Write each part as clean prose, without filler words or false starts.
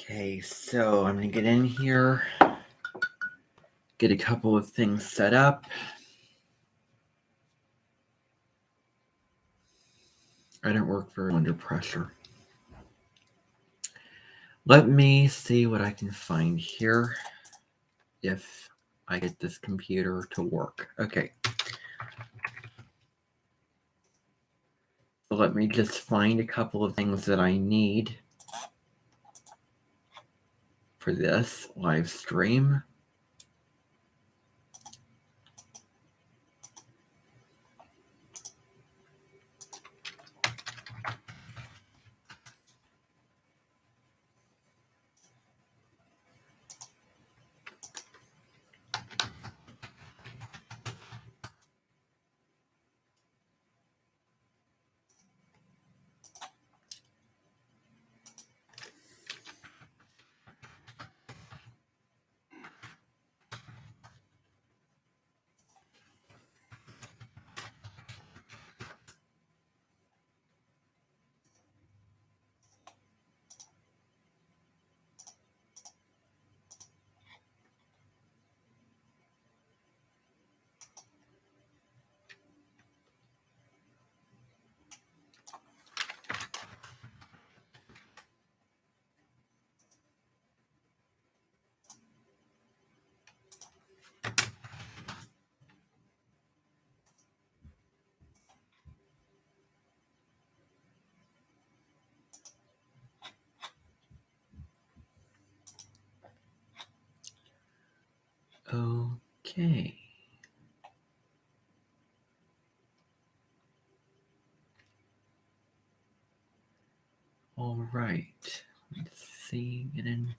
Okay, so I'm going to get in here, get a couple of things set up. I don't work very under pressure. Let me see what I can find here if I get this computer to work. Okay. So let me just find a couple of things that I need for this live stream. Okay. All right. Let's see, get in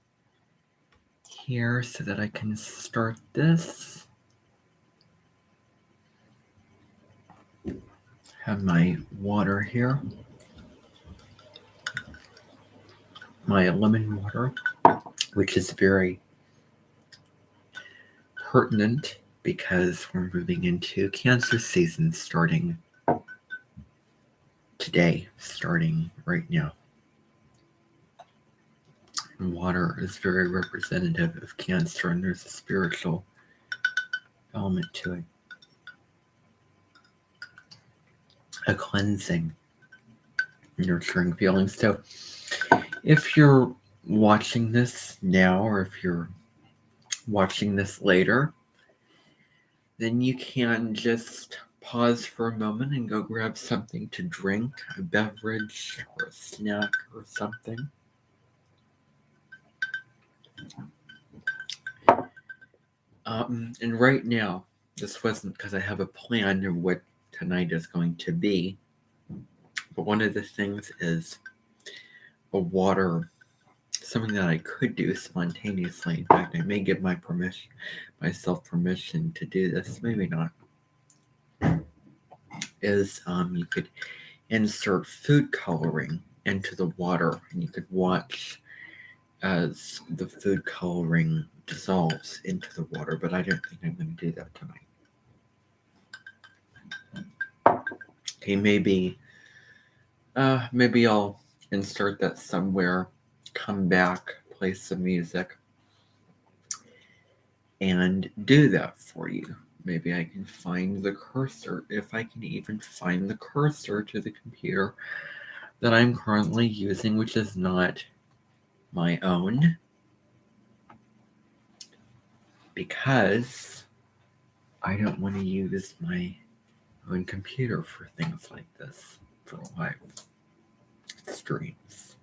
here so that I can start this. Have my water here. My lemon water, which is very pertinent because we're moving into Cancer season starting today, starting right now. And water is very representative of Cancer, and there's a spiritual element to it. A cleansing, nurturing feeling. So if you're watching this now, or if you're watching this later, then you can just pause for a moment and go grab something to drink, a beverage or a snack or something. And right now, this wasn't because I have a plan of what tonight is going to be, but one of the things is a water, something that I could do spontaneously. In fact, I may give myself permission to do this, maybe not, is you could insert food coloring into the water, and you could watch as the food coloring dissolves into the water, but I don't think I'm going to do that tonight. Okay, maybe I'll insert that somewhere, come back, play some music, and do that for you. Maybe I can find the cursor, if I can even find the cursor to the computer that I'm currently using, which is not my own, because I don't want to use my own computer for things like this, for live streams,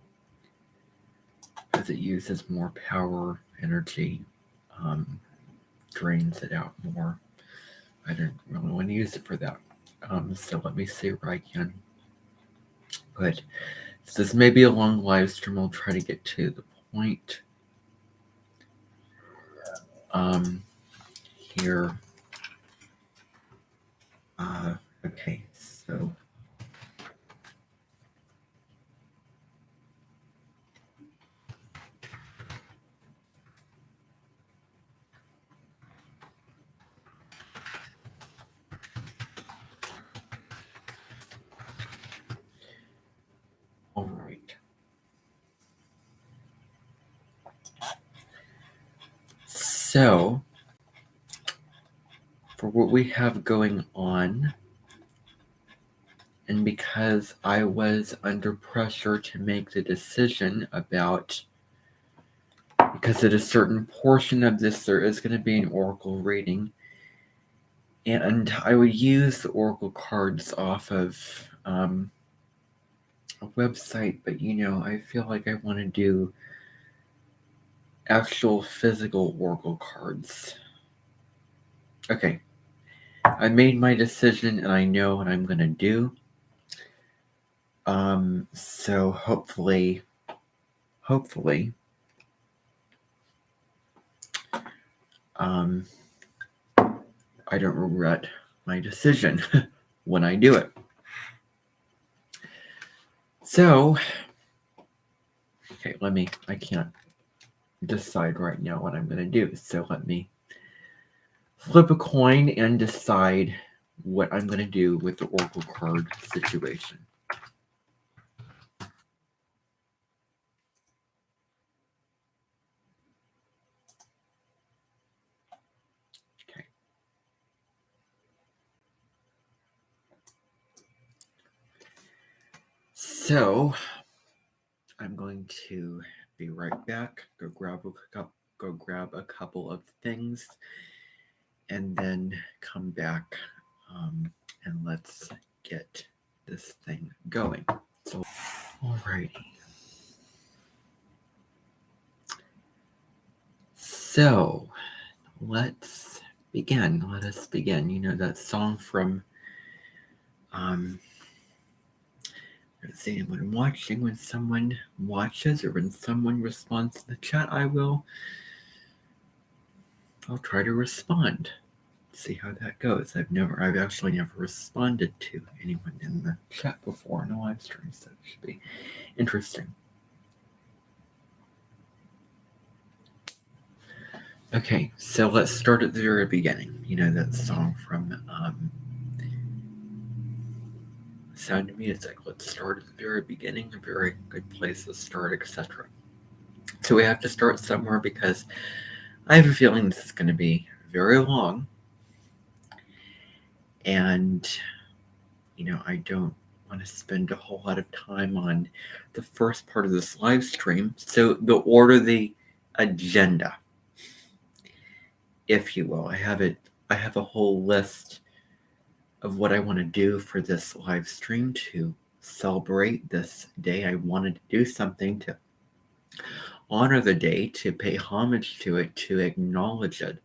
because it uses more power, energy, drains it out more. I don't really want to use it for that. So let me see where I can. But this may be a long live stream. I'll try to get to the point. Here. Okay, so. All right. So, for what we have going on, and because I was under pressure to make the decision about, because at a certain portion of this there is going to be an oracle reading, and I would use the oracle cards off of a website, but I feel like I want to do actual physical oracle cards. Okay, I made my decision and I know what I'm going to do. So hopefully, I don't regret my decision when I do it. So, okay, I can't decide right now what I'm going to do. So let me flip a coin and decide what I'm going to do with the oracle card situation. Okay. So, I'm going to be right back. Go grab a couple of things, and then come back, and let's get this thing going. So, alrighty. So, let's begin. Let us begin. You know that song from saying when watching, when someone watches or when someone responds to the chat, I'll try to respond. See how that goes. I've actually never responded to anyone in the chat before in a live stream, so it should be interesting. Okay, so let's start at the very beginning. You know that song from Sound of Music. Let's start at the very beginning, a very good place to start, etc. So we have to start somewhere because I have a feeling this is going to be very long. And, I don't want to spend a whole lot of time on the first part of this live stream. So the agenda, if you will. I have a whole list of what I want to do for this live stream to celebrate this day. I wanted to do something to honor the day, to pay homage to it, to acknowledge it.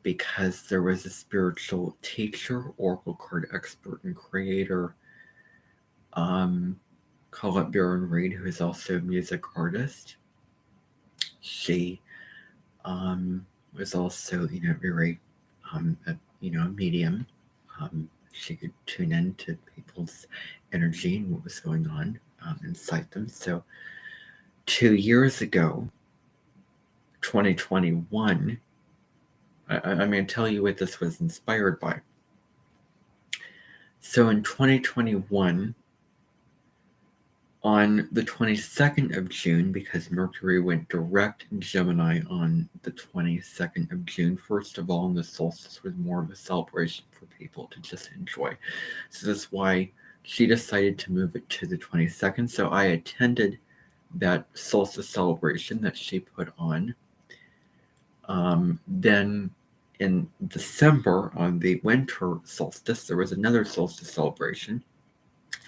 Because there was a spiritual teacher, oracle card expert and creator, Colette Baron Reed, who is also a music artist. She was also, very, a medium. She could tune in to people's energy and what was going on inside them. So 2 years ago, 2021, I'm going to tell you what this was inspired by. So in 2021, on the 22nd of June, because Mercury went direct in Gemini on the 22nd of June, first of all, and the solstice was more of a celebration for people to just enjoy. So that's why she decided to move it to the 22nd. So I attended that solstice celebration that she put on. Then in December, on the winter solstice, there was another solstice celebration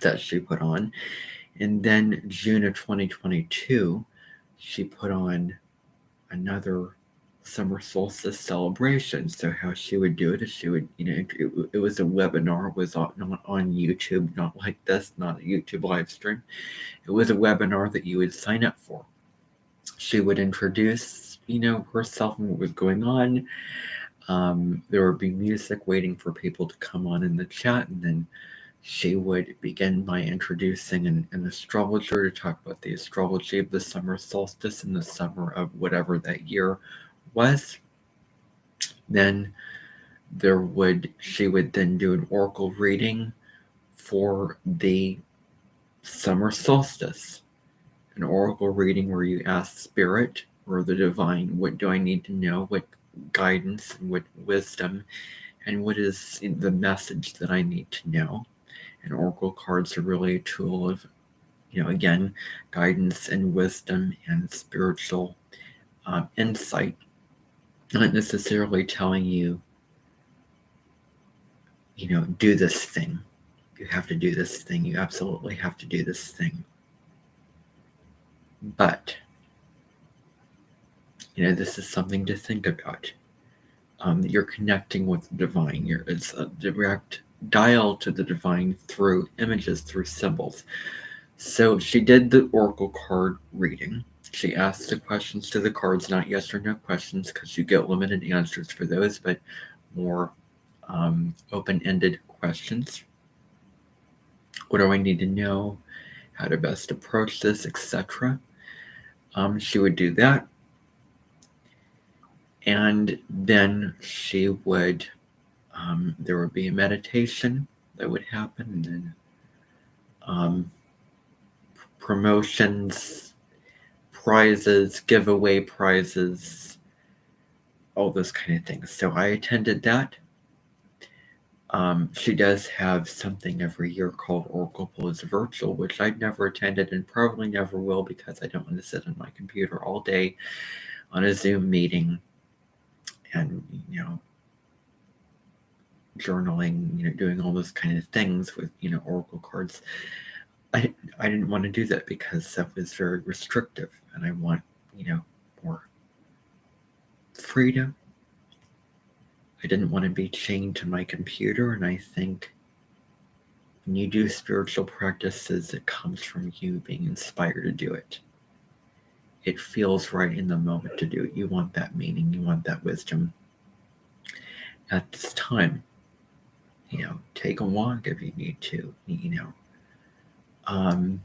that she put on. And then June of 2022, she put on another summer solstice celebration. So how she would do it is she would, it was a webinar. It was not on YouTube, not like this, not a YouTube live stream. It was a webinar that you would sign up for. She would introduce, herself and what was going on. There would be music waiting for people to come on in the chat, and then she would begin by introducing an astrologer to talk about the astrology of the summer solstice in the summer of whatever that year was. Then she would then do an oracle reading for the summer solstice. An oracle reading where you ask spirit or the divine. What do I need to know? What guidance and what wisdom, and what is the message that I need to know? And oracle cards are really a tool of, again, guidance and wisdom and spiritual insight, not necessarily telling you, do this thing. You have to do this thing. You absolutely have to do this thing. But, this is something to think about. You're connecting with the divine. It's a direct dial to the divine through images, through symbols. So she did the oracle card reading. She asked the questions to the cards, not yes or no questions, because you get limited answers for those, but more open-ended questions. What do I need to know? How to best approach this, etc. She would do that. And then she would, there would be a meditation that would happen, and then promotions, prizes, giveaway prizes, all those kind of things. So I attended that. She does have something every year called Oracle Pulls Virtual, which I've never attended and probably never will, because I don't want to sit on my computer all day on a Zoom meeting and, journaling, doing all those kind of things with, Oracle cards. I didn't want to do that because that was very restrictive, and I want, more freedom. I didn't want to be chained to my computer, and I think when you do spiritual practices, it comes from you being inspired to do it. It feels right in the moment to do it. You want that meaning, you want that wisdom. At this time, take a walk if you need to, and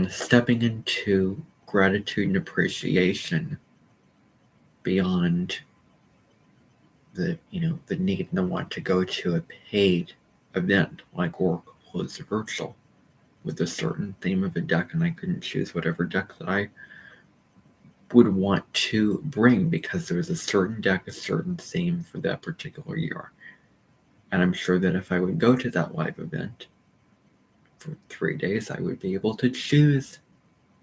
stepping into gratitude and appreciation beyond the need and the want to go to a paid event like Oracle Pulls Virtual with a certain theme of a deck, and I couldn't choose whatever deck that I would want to bring because there was a certain deck, a certain theme for that particular year. And I'm sure that if I would go to that live event for 3 days, I would be able to choose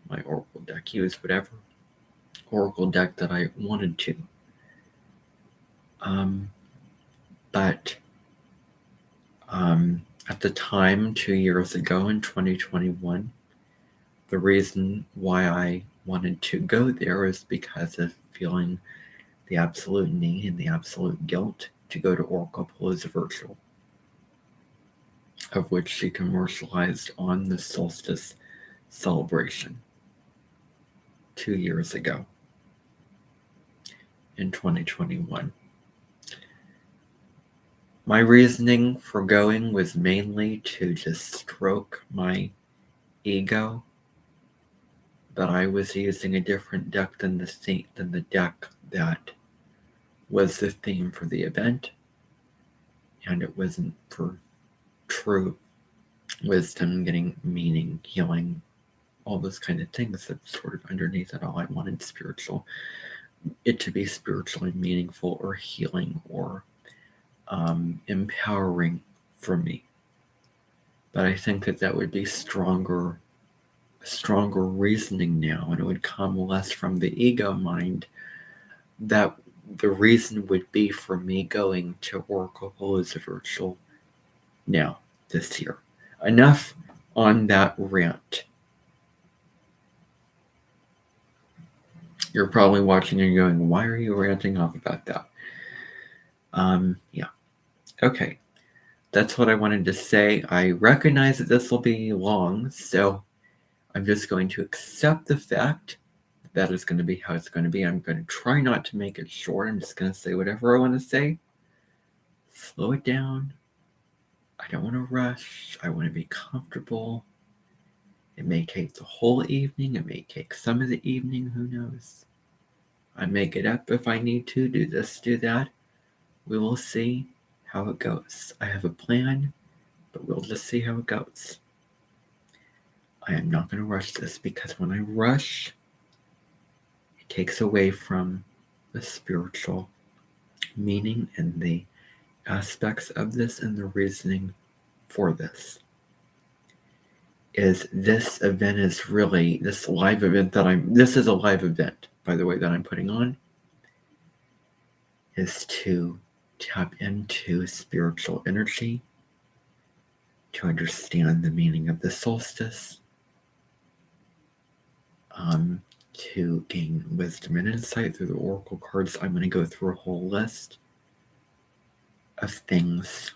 my Oracle deck, use whatever Oracle deck that I wanted to. But at the time, 2 years ago in 2021, the reason why I wanted to go there is because of feeling the absolute need and the absolute guilt to go to Oracle Pulls Virtual, of which she commercialized on the Solstice celebration 2 years ago in 2021. My reasoning for going was mainly to just stroke my ego that I was using a different deck than the deck that was the theme for the event, and it wasn't for true wisdom, getting meaning, healing, all those kind of things that sort of underneath it all. I wanted it to be spiritually meaningful or healing or empowering for me. But I think that would be stronger reasoning now, and it would come less from the ego mind. That the reason would be for me going to Oracle Pulls Virtual now, this year. Enough on that rant. You're probably watching and going, why are you ranting off about that? Yeah. Okay. That's what I wanted to say. I recognize that this will be long, so I'm just going to accept the fact that is going to be how it's going to be. I'm going to try not to make it short. I'm just going to say whatever I want to say. Slow it down. I don't want to rush. I want to be comfortable. It may take the whole evening. It may take some of the evening. Who knows? I may get up if I need to, do this, do that. We will see how it goes. I have a plan, but we'll just see how it goes. I am not going to rush this, because when I rush, it takes away from the spiritual meaning and the aspects of this and the reasoning for this. Is this event is really, this live event this is a live event, by the way, that I'm putting on, is to tap into spiritual energy, to understand the meaning of the solstice, to gain wisdom and insight through the oracle cards. I'm going to go through a whole list of things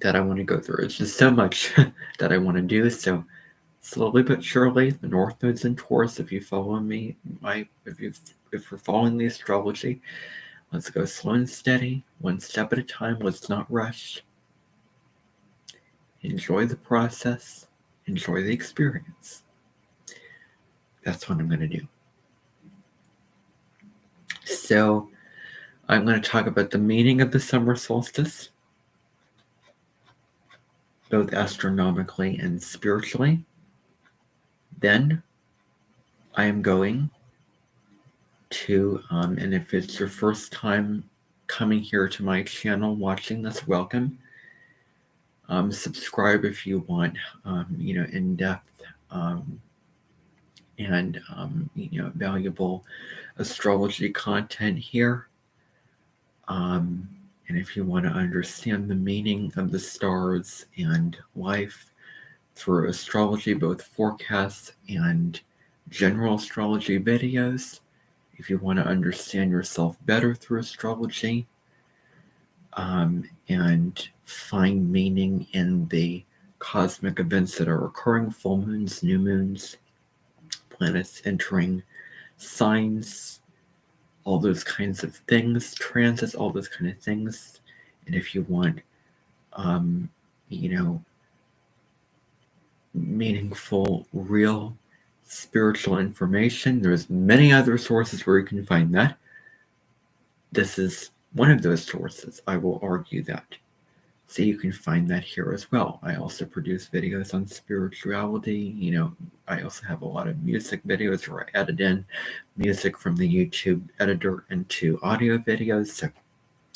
that I want to go through. It's just so much that I want to do. So slowly but surely, the North Node's in Taurus. If you follow me, if you're following the astrology, let's go slow and steady, one step at a time. Let's not rush. Enjoy the process. Enjoy the experience. That's what I'm going to do. So I'm going to talk about the meaning of the summer solstice, both astronomically and spiritually. Then I am going to, and if it's your first time coming here to my channel, watching this, welcome. Subscribe if you want, in-depth and valuable astrology content here. And if you want to understand the meaning of the stars and life through astrology, both forecasts and general astrology videos, if you want to understand yourself better through astrology, and find meaning in the cosmic events that are occurring, full moons, new moons, planets entering signs, all those kinds of things, transits, all those kind of things. And if you want, meaningful, real spiritual information, there's many other sources where you can find that. This is one of those sources. I will argue that. So you can find that here as well. I also produce videos on spirituality. I also have a lot of music videos where I edit in music from the YouTube editor into audio videos. So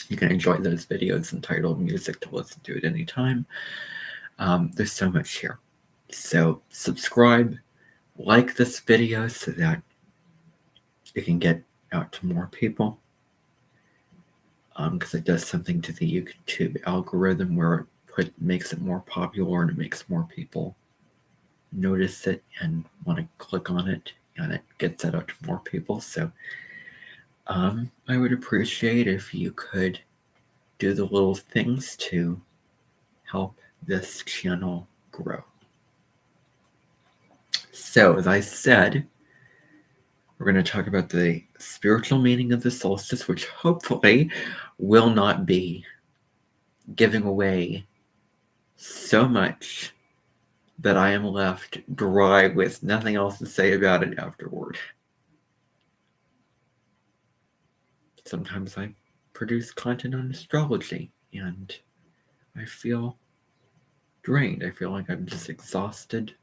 you can enjoy those videos entitled Music to Listen to at any time. There's so much here. So subscribe, like this video so that it can get out to more people. Because it does something to the YouTube algorithm where it makes it more popular and it makes more people notice it and want to click on it, and it gets it out to more people. So I would appreciate if you could do the little things to help this channel grow. So as I said, we're going to talk about the spiritual meaning of the solstice, which hopefully will not be giving away so much that I am left dry with nothing else to say about it afterward. Sometimes I produce content on astrology and I feel drained. I feel like I'm just exhausted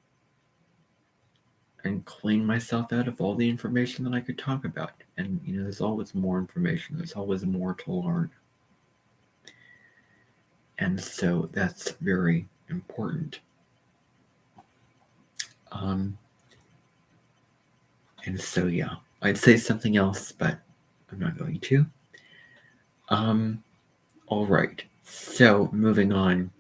and clean myself out of all the information that I could talk about. And, there's always more information. There's always more to learn. And so that's very important. And so, yeah, I'd say something else, but I'm not going to. All right. So moving on.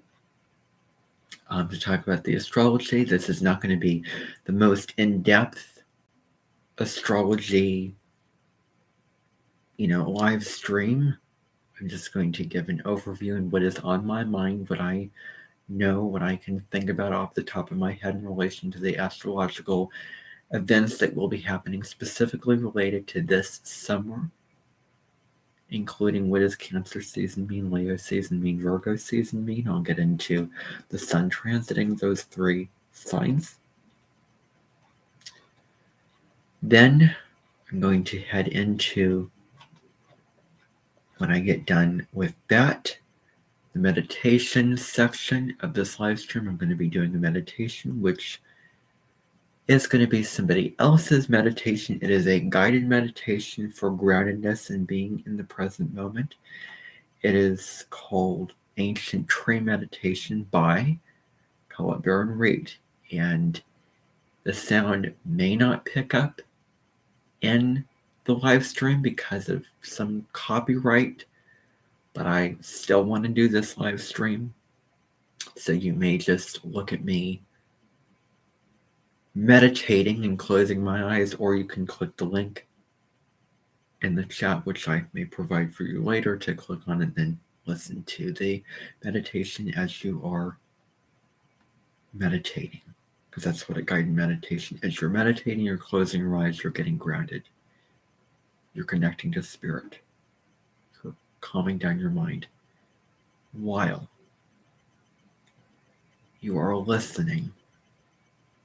To talk about the astrology. This is not going to be the most in-depth astrology, live stream. I'm just going to give an overview and what is on my mind, what I know, what I can think about off the top of my head in relation to the astrological events that will be happening specifically related to this summer, including what does Cancer season mean, Leo season mean, Virgo season mean. I'll get into the sun transiting those three signs. Then I'm going to head into, when I get done with that, the meditation section of this live stream. I'm going to be doing a meditation, which is going to be somebody else's meditation. It is a guided meditation for groundedness and being in the present moment. It is called Ancient Tree Meditation by Colette Baron Reed. And the sound may not pick up in the live stream because of some copyright, but I still want to do this live stream. So you may just look at me meditating and closing my eyes, or you can click the link in the chat, which I may provide for you later, to click on and then listen to the meditation as you are meditating, because that's what a guided meditation is. You're meditating, you're closing your eyes, you're getting grounded, you're connecting to spirit, you're calming down your mind while you are listening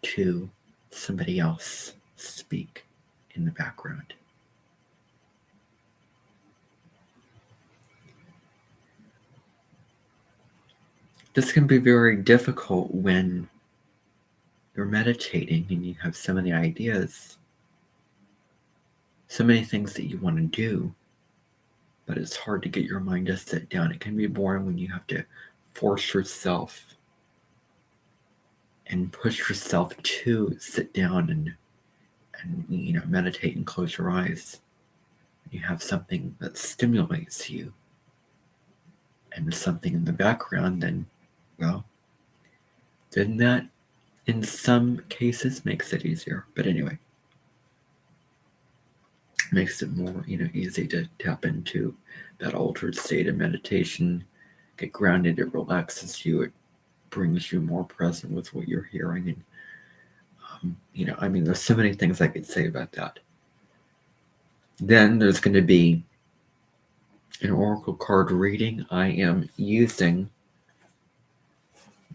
to somebody else speak in the background. This can be very difficult when you're meditating and you have so many ideas, so many things that you want to do, but it's hard to get your mind to sit down. It can be boring when you have to force yourself and push yourself to sit down and meditate and close your eyes. You have something that stimulates you and something in the background, then that in some cases makes it easier. But anyway, makes it more easy to tap into that altered state of meditation, get grounded. It relaxes you. It brings you more present with what you're hearing. And there's so many things I could say about that. Then there's going to be an oracle card reading. I am using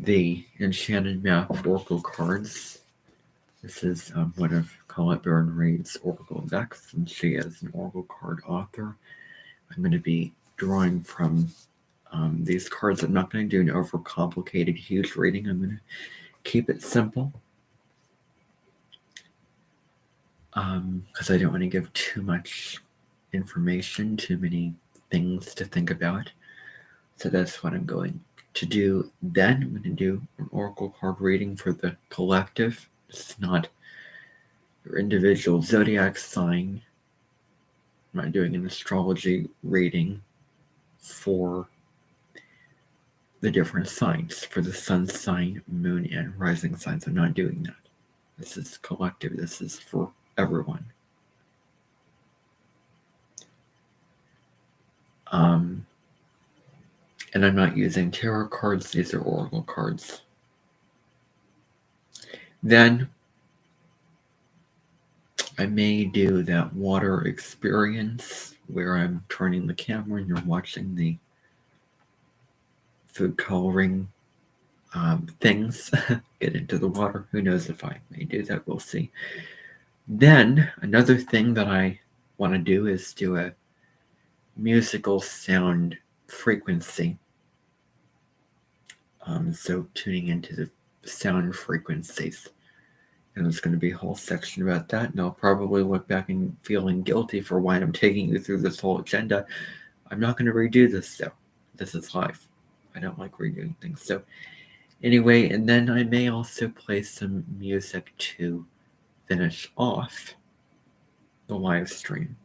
the Enchanted Map oracle cards. This is one of Colette Baron Reed's oracle decks, and she is an oracle card author. I'm going to be drawing from these cards. I'm not going to do an overcomplicated, huge reading. I'm going to keep it simple because I don't want to give too much information, too many things to think about. So that's what I'm going to do. Then I'm going to do an oracle card reading for the collective. It's not your individual zodiac sign. I'm not doing an astrology reading for the different signs, for the sun sign, moon, and rising signs. I'm not doing that. This is collective. This is for everyone. And I'm not using tarot cards. These are oracle cards. Then I may do that water experience where I'm turning the camera and you're watching the food coloring things get into the water. Who knows if I may do that? We'll see. Then another thing that I want to do is do a musical sound frequency. So tuning into the sound frequencies. And there's going to be a whole section about that. And I'll probably look back and feeling guilty for why I'm taking you through this whole agenda. I'm not going to redo this, though. This is live. I don't like redoing things. So anyway, and then I may also play some music to finish off the live stream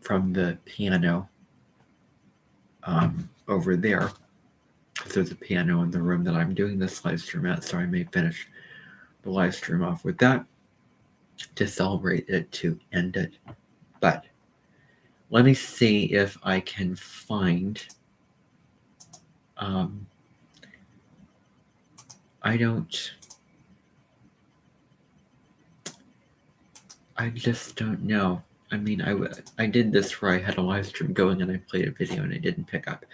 from the piano over there. There's a piano in the room that I'm doing this live stream at, so I may finish the live stream off with that to celebrate it, to end it. But let me see if I can find I just don't know. I did this where I had a live stream going and I played a video and it didn't pick up.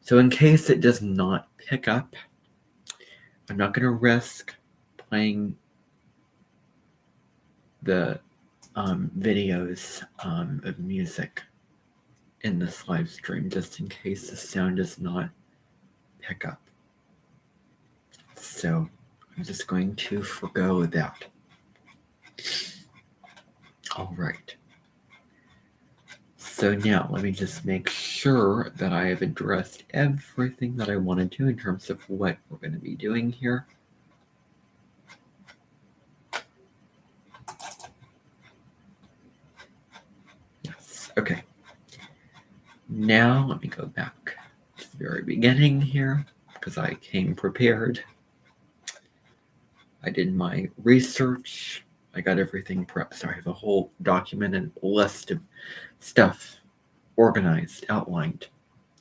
So in case it does not pick up, I'm not going to risk playing the videos of music in this live stream just in case the sound does not pick up. So I'm just going to forgo that. All right. So now let me just make sure that I have addressed everything that I wanted to in terms of what we're going to be doing here. Yes, okay. Now let me go back to the very beginning here because I came prepared. I did my research. I got everything prepped. So I have a whole document and list of stuff organized, outlined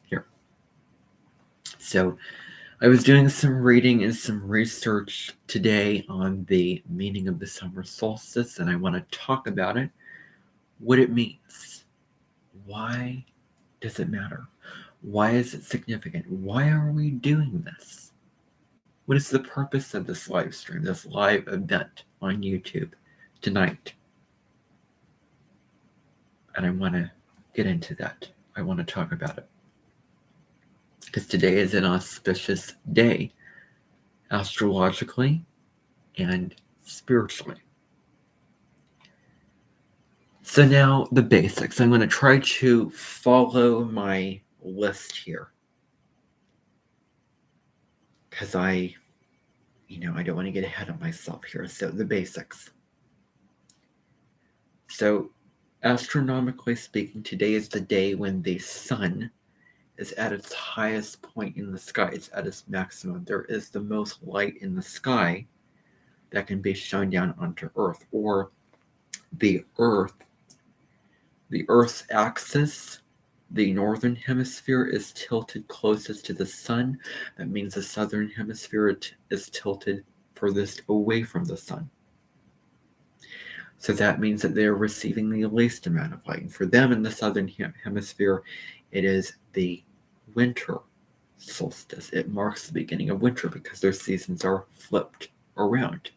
here. So I was doing some reading and some research today on the meaning of the summer solstice, and I want to talk about it, what it means. Why does it matter? Why is it significant? Why are we doing this? What is the purpose of this live stream, this live event on YouTube tonight? And I want to get into that. I want to talk about it. Because today is an auspicious day, astrologically and spiritually. So now the basics. I'm going to try to follow my list here. Because I don't want to get ahead of myself here. So the basics. So astronomically speaking, today is the day when the sun is at its highest point in the sky. It's at its maximum. There is the most light in the sky that can be shone down onto Earth, or the Earth's axis. The northern hemisphere is tilted closest to the sun. That means the southern hemisphere is tilted furthest away from the sun. So that means that they are receiving the least amount of light. And for them in the southern hemisphere, it is the winter solstice. It marks the beginning of winter because their seasons are flipped around.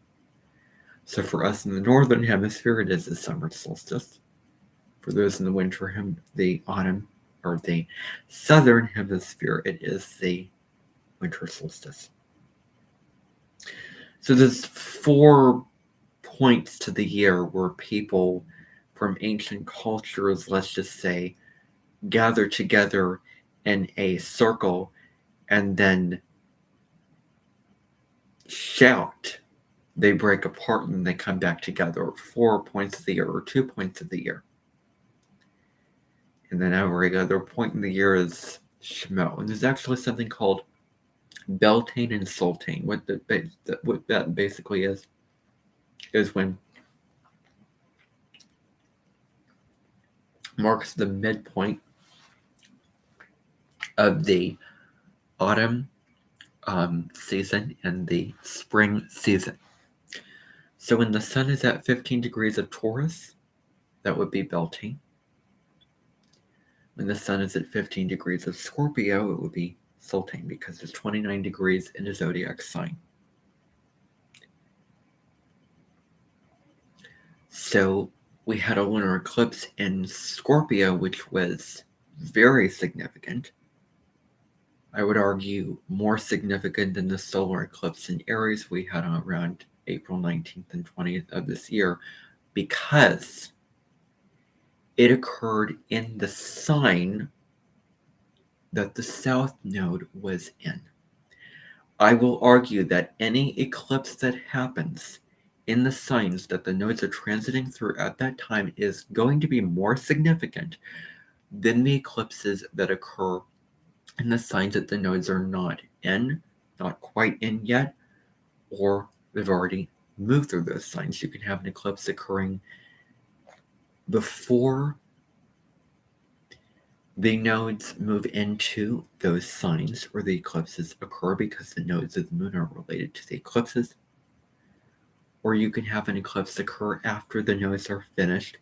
So for us in the northern hemisphere, it is the summer solstice. For those in the autumn, or the southern hemisphere, it is the winter solstice. So there's 4 points to the year where people from ancient cultures, let's just say, gather together in a circle and then shout. They break apart and they come back together. 4 points of the year, or 2 points of the year. And then every other point in the year is Shemo. And there's actually something called Beltane and Sultane. What that basically is when marks the midpoint of the autumn season and the spring season. So when the sun is at 15 degrees of Taurus, that would be Beltane. When the sun is at 15 degrees of Scorpio, it would be Sultane, because there's 29 degrees in a zodiac sign. So we had a lunar eclipse in Scorpio, which was very significant. I would argue more significant than the solar eclipse in Aries we had around April 19th and 20th of this year, because it occurred in the sign that the South Node was in. I will argue that any eclipse that happens in the signs that the nodes are transiting through at that time is going to be more significant than the eclipses that occur in the signs that the nodes are not quite in yet, or they've already moved through those signs. You can have an eclipse occurring before the nodes move into those signs where the eclipses occur, because the nodes of the moon are related to the eclipses. Or you can have an eclipse occur after the nodes are finished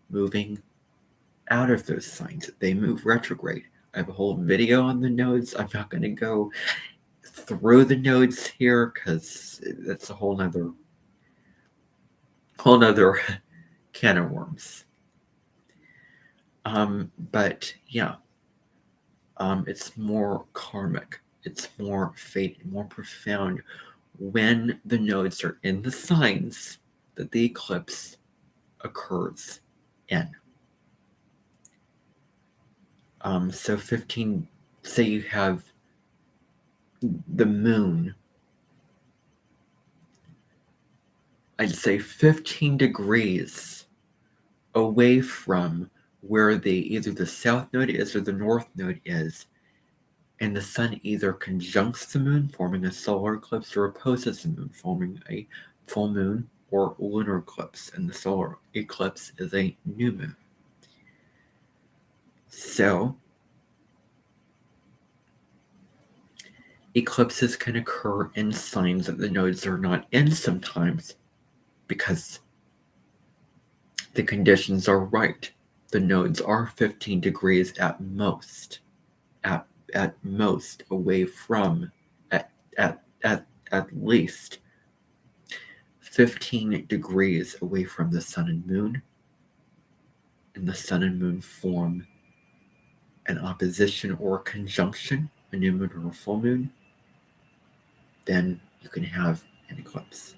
moving out of those signs. They move retrograde. I have a whole video on the nodes. I'm not going to go through the nodes here because that's a whole nother can of worms. But yeah, it's more karmic. It's more fate, more profound when the nodes are in the signs that the eclipse occurs in. So 15, say you have the moon, I'd say 15 degrees away from where either the south node is or the north node is, and the sun either conjuncts the moon, forming a solar eclipse, or opposes the moon, forming a full moon or lunar eclipse, and the solar eclipse is a new moon. So, eclipses can occur in signs that the nodes are not in sometimes because the conditions are right. The nodes are 15 degrees at most away from, at least 15 degrees away from the sun and moon, and the sun and moon form an opposition or conjunction, a new moon or a full moon, then you can have an eclipse.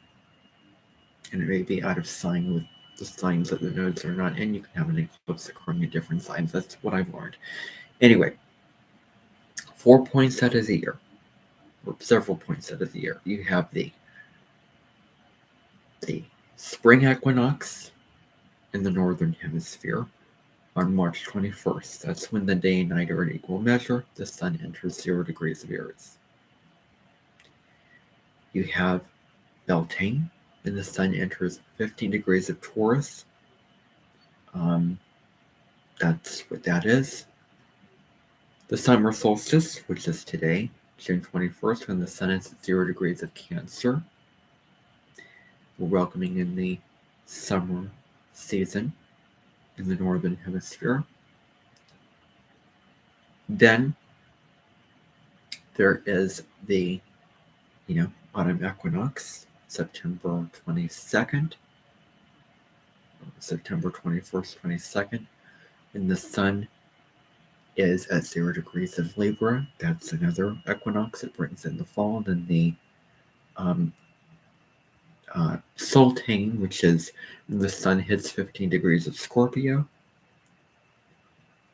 And it may be out of sign with the signs that the nodes are not in. You can have an eclipse occurring in different signs. That's what I've learned. Anyway, 4 points out of the year, or several points out of the year, you have the spring equinox in the northern hemisphere on March 21st. That's when the day and night are at equal measure. The sun enters 0 degrees of Aries. You have Beltane, and the sun enters 15 degrees of Taurus. That's what that is. The summer solstice, which is today, June 21st, when the sun is at 0 degrees of Cancer. We're welcoming in the summer season in the northern hemisphere. Then there is the, autumn equinox, September 22nd, September 21st, 22nd, and the sun is at 0 degrees of Libra. That's another equinox. It brings in the fall. And then the Sultane, which is when the sun hits 15 degrees of Scorpio.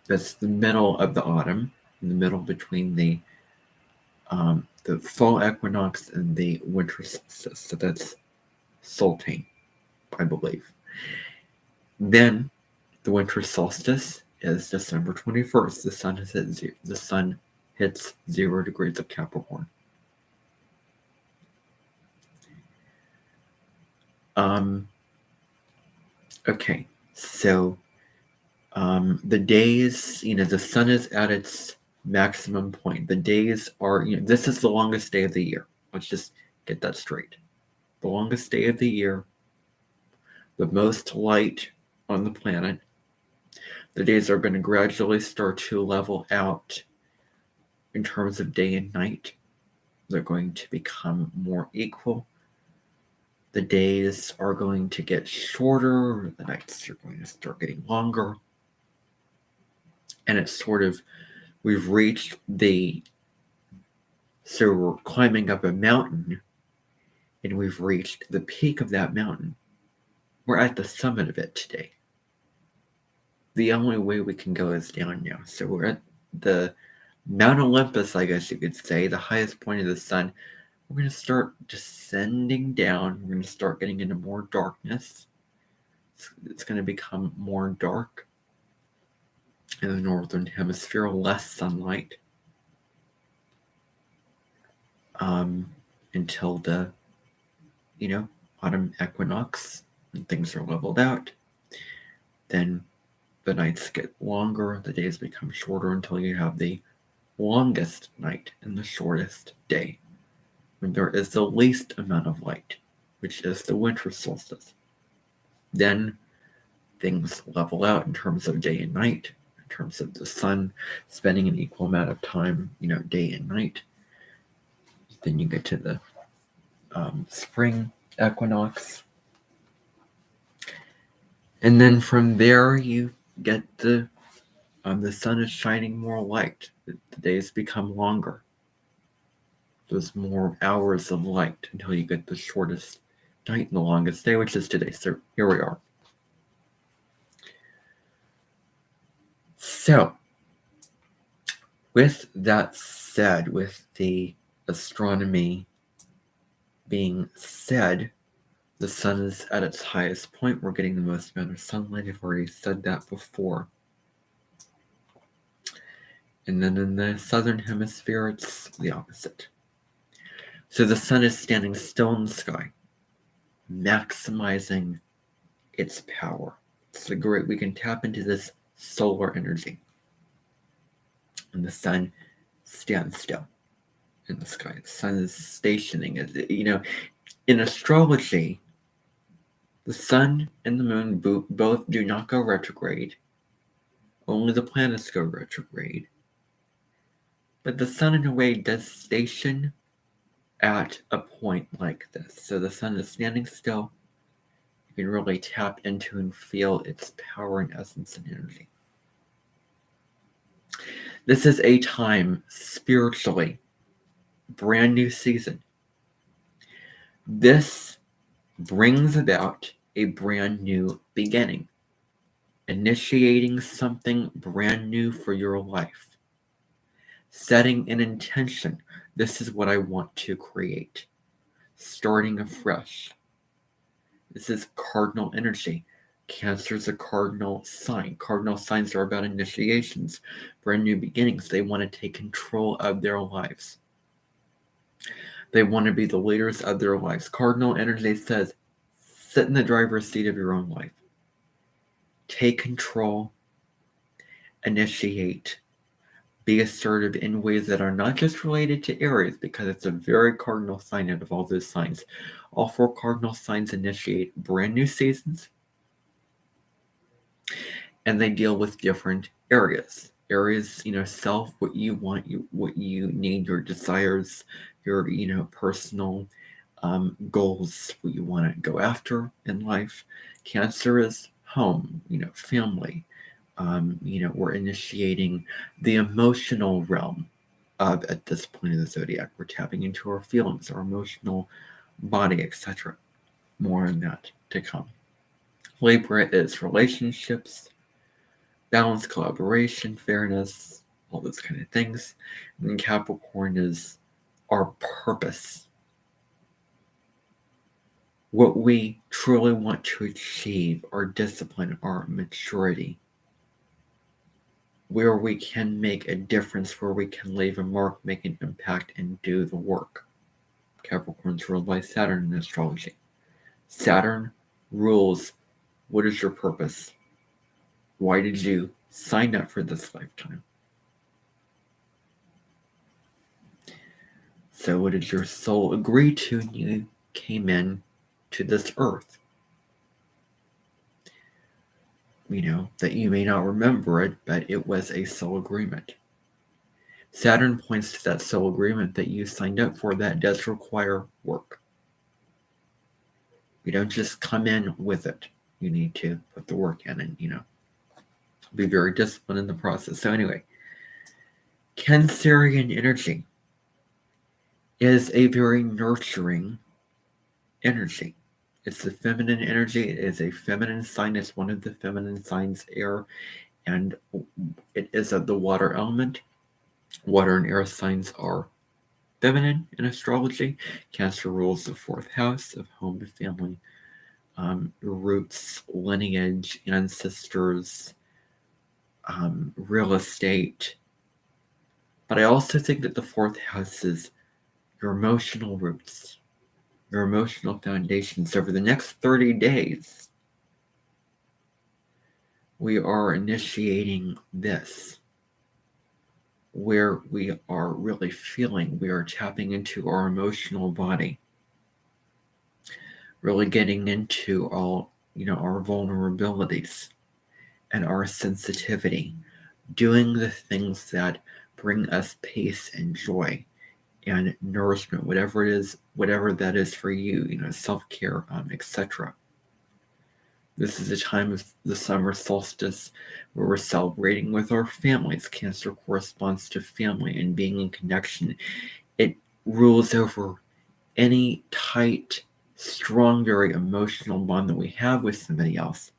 That's the middle of the autumn, in the middle between the fall equinox and the winter solstice. So that's Sultane, I believe. Then the winter solstice is December 21st. The sun hits 0 degrees of Capricorn. Okay, so the days, the sun is at its maximum point. The days are, this is the longest day of the year. Let's just get that straight. The longest day of the year, the most light on the planet. The days are going to gradually start to level out in terms of day and night. They're going to become more equal. The days are going to get shorter. The nights are going to start getting longer. And it's sort of, we've reached so we're climbing up a mountain, and we've reached the peak of that mountain. We're at the summit of it today. The only way we can go is down now. So we're at the Mount Olympus, I guess you could say, the highest point of the sun. We're going to start descending down. We're going to start getting into more darkness. It's going to become more dark in the northern hemisphere, less sunlight, until the, autumn equinox, and things are leveled out. Then the nights get longer, the days become shorter until you have the longest night and the shortest day, when there is the least amount of light, which is the winter solstice. Then things level out in terms of day and night, in terms of the sun spending an equal amount of time, day and night. Then you get to the spring equinox. And then from there you get the sun is shining more light. The days become longer. those more hours of light until you get the shortest night and the longest day, which is today. So here we are. So, with that said, with the astronomy being said, the sun is at its highest point. We're getting the most amount of sunlight. I've already said that before. And then in the southern hemisphere, it's the opposite. So the sun is standing still in the sky, maximizing its power. So great, we can tap into this solar energy. And the sun stands still in the sky. The sun is stationing. In astrology, the sun and the moon both do not go retrograde. Only the planets go retrograde. But the sun, in a way, does station at a point like this. So the sun is standing still. You can really tap into and feel its power and essence and energy. This is a time, spiritually, brand new season. This brings about a brand new beginning, initiating something brand new for your life, setting an intention. This is what I want to create, starting afresh. This is cardinal energy. Cancer is a cardinal sign. Cardinal signs are about initiations, brand new beginnings. They want to take control of their lives. They want to be the leaders of their lives. Cardinal energy says, sit in the driver's seat of your own life. Take control, initiate, be assertive in ways that are not just related to Aries, because it's a very cardinal sign out of all those signs. All 4 cardinal signs initiate brand new seasons, and they deal with different areas. Areas, self, what you want, what you need, your desires, your, personal goals, what you want to go after in life. Cancer is home, family. We're initiating the emotional realm at this point of the zodiac. We're tapping into our feelings, our emotional body, etc. More on that to come. Libra is relationships, balance, collaboration, fairness, all those kind of things. And then Capricorn is our purpose. What we truly want to achieve, our discipline, our maturity. Where we can make a difference, where we can leave a mark, make an impact, and do the work. Capricorn's ruled by Saturn in astrology. Saturn rules what is your purpose? Why did you sign up for this lifetime? So what did your soul agree to when you came in to this earth? That you may not remember it, but it was a soul agreement. Saturn points to that soul agreement that you signed up for that does require work. You don't just come in with it. You need to put the work in and, be very disciplined in the process. So anyway, Cancerian energy is a very nurturing energy. It's the feminine energy. It is a feminine sign. It's one of the feminine signs, air, and it is of the water element. Water and air signs are feminine in astrology. Cancer rules the 4th house of home, family, roots, lineage, ancestors, real estate. But I also think that the 4th house is your emotional roots, your emotional foundations. Over the next 30 days, we are initiating this, where we are really feeling, we are tapping into our emotional body, really getting into all, our vulnerabilities and our sensitivity, doing the things that bring us peace and joy and nourishment, whatever it is, whatever that is for you, self-care, etc. This is a time of the summer solstice where we're celebrating with our families. Cancer corresponds to family and being in connection. It rules over any tight, strong, very emotional bond that we have with somebody else.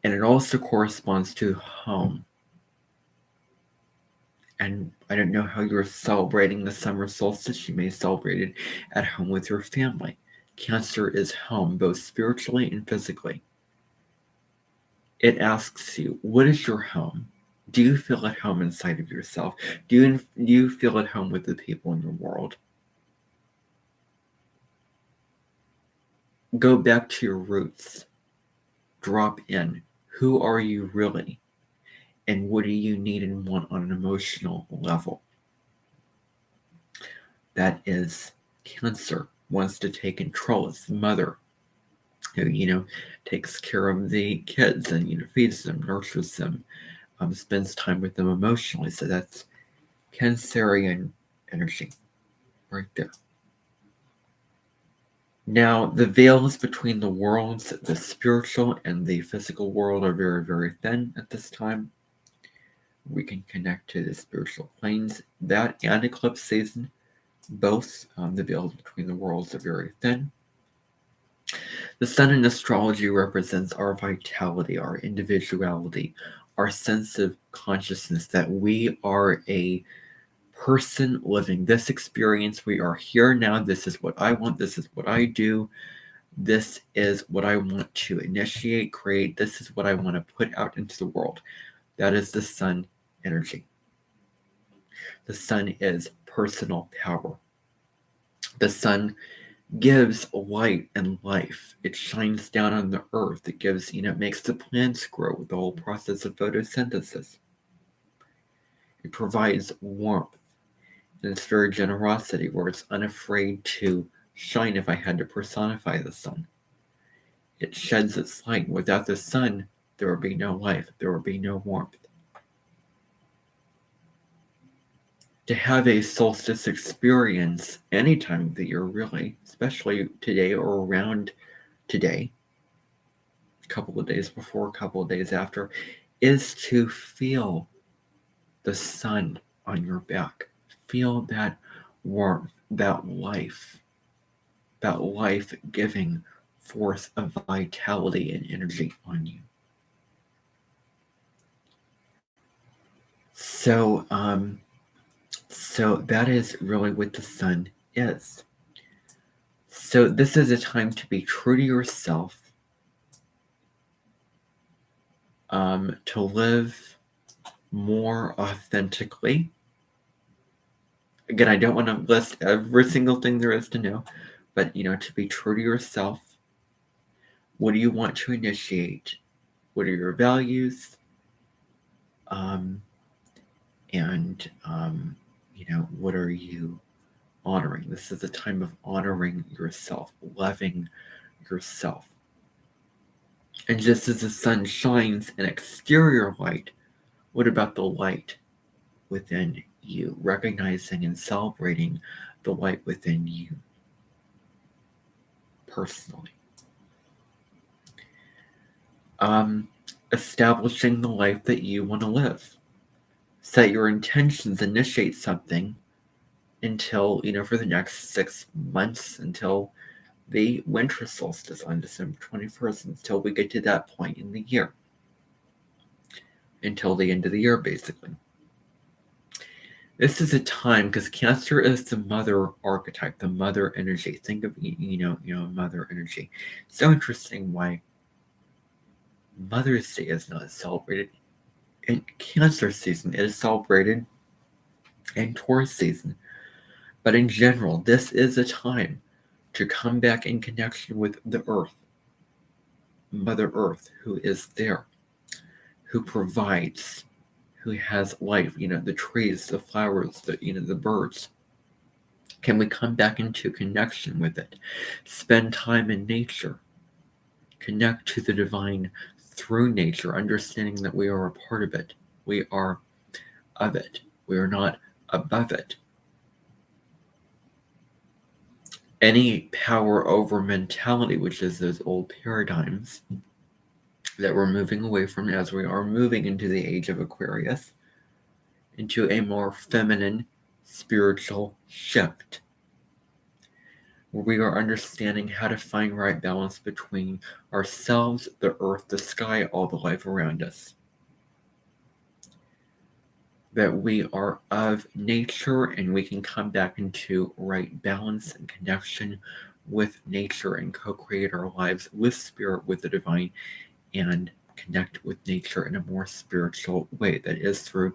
And it also corresponds to home. And I don't know how you're celebrating the summer solstice. You may celebrate it at home with your family. Cancer is home, both spiritually and physically. It asks you, what is your home? Do you feel at home inside of yourself? Do you feel at home with the people in your world? Go back to your roots. Drop in. Who are you really? And what do you need and want on an emotional level? That is Cancer. Wants to take control. It's the mother who, takes care of the kids and, feeds them, nurtures them, spends time with them emotionally. So that's Cancerian energy right there. Now, the veils between the worlds, the spiritual and the physical world, are very, very thin at this time. We can connect to the spiritual planes. That and eclipse season, both the veils between the worlds are very thin. The sun in astrology represents our vitality, our individuality, our sense of consciousness that we are a person living this experience. We are here now. This is what I want. This is what I do. This is what I want to initiate, create. This is what I want to put out into the world. That is the sun energy. The sun is personal power. The sun gives light and life. It shines down on the earth. It gives, it makes the plants grow with the whole process of photosynthesis. It provides warmth. And it's very generosity, where it's unafraid to shine. If I had to personify the sun, it sheds its light. Without the sun, there would be no life. There would be no warmth. To have a solstice experience any time of the year, really, especially today or around today, a couple of days before, a couple of days after, is to feel the sun on your back. Feel that warmth, that life-giving force of vitality and energy on you. So that is really what the sun is. So this is a time to be true to yourself, to live more authentically. Again, I don't want to list every single thing there is to know, but to be true to yourself. What do you want to initiate? What are your values? What are you honoring? This is a time of honoring yourself, loving yourself. And just as the sun shines an exterior light, what about the light within you? Recognizing and celebrating the light within you personally. Establishing the life that you want to live. Set your intentions, initiate something until, for the next 6 months, until the winter solstice on December 21st, until we get to that point in the year. Until the end of the year, basically. This is a time, because Cancer is the mother archetype, the mother energy. Think of, mother energy. So interesting why Mother's Day is not celebrated in Cancer season. It is celebrated in Taurus season. But in general, this is a time to come back in connection with the earth, Mother Earth, who is there, who provides, who has life, the trees, the flowers, the birds. Can we come back into connection with it? Spend time in nature. Connect to the divine through nature, understanding that we are a part of it. We are of it. We are not above it. Any power over mentality, which is those old paradigms that we're moving away from as we are moving into the age of Aquarius, into a more feminine, spiritual shift, where we are understanding how to find right balance between ourselves, the earth, the sky, all the life around us. That we are of nature and we can come back into right balance and connection with nature and co-create our lives with spirit, with the divine, and connect with nature in a more spiritual way. That is through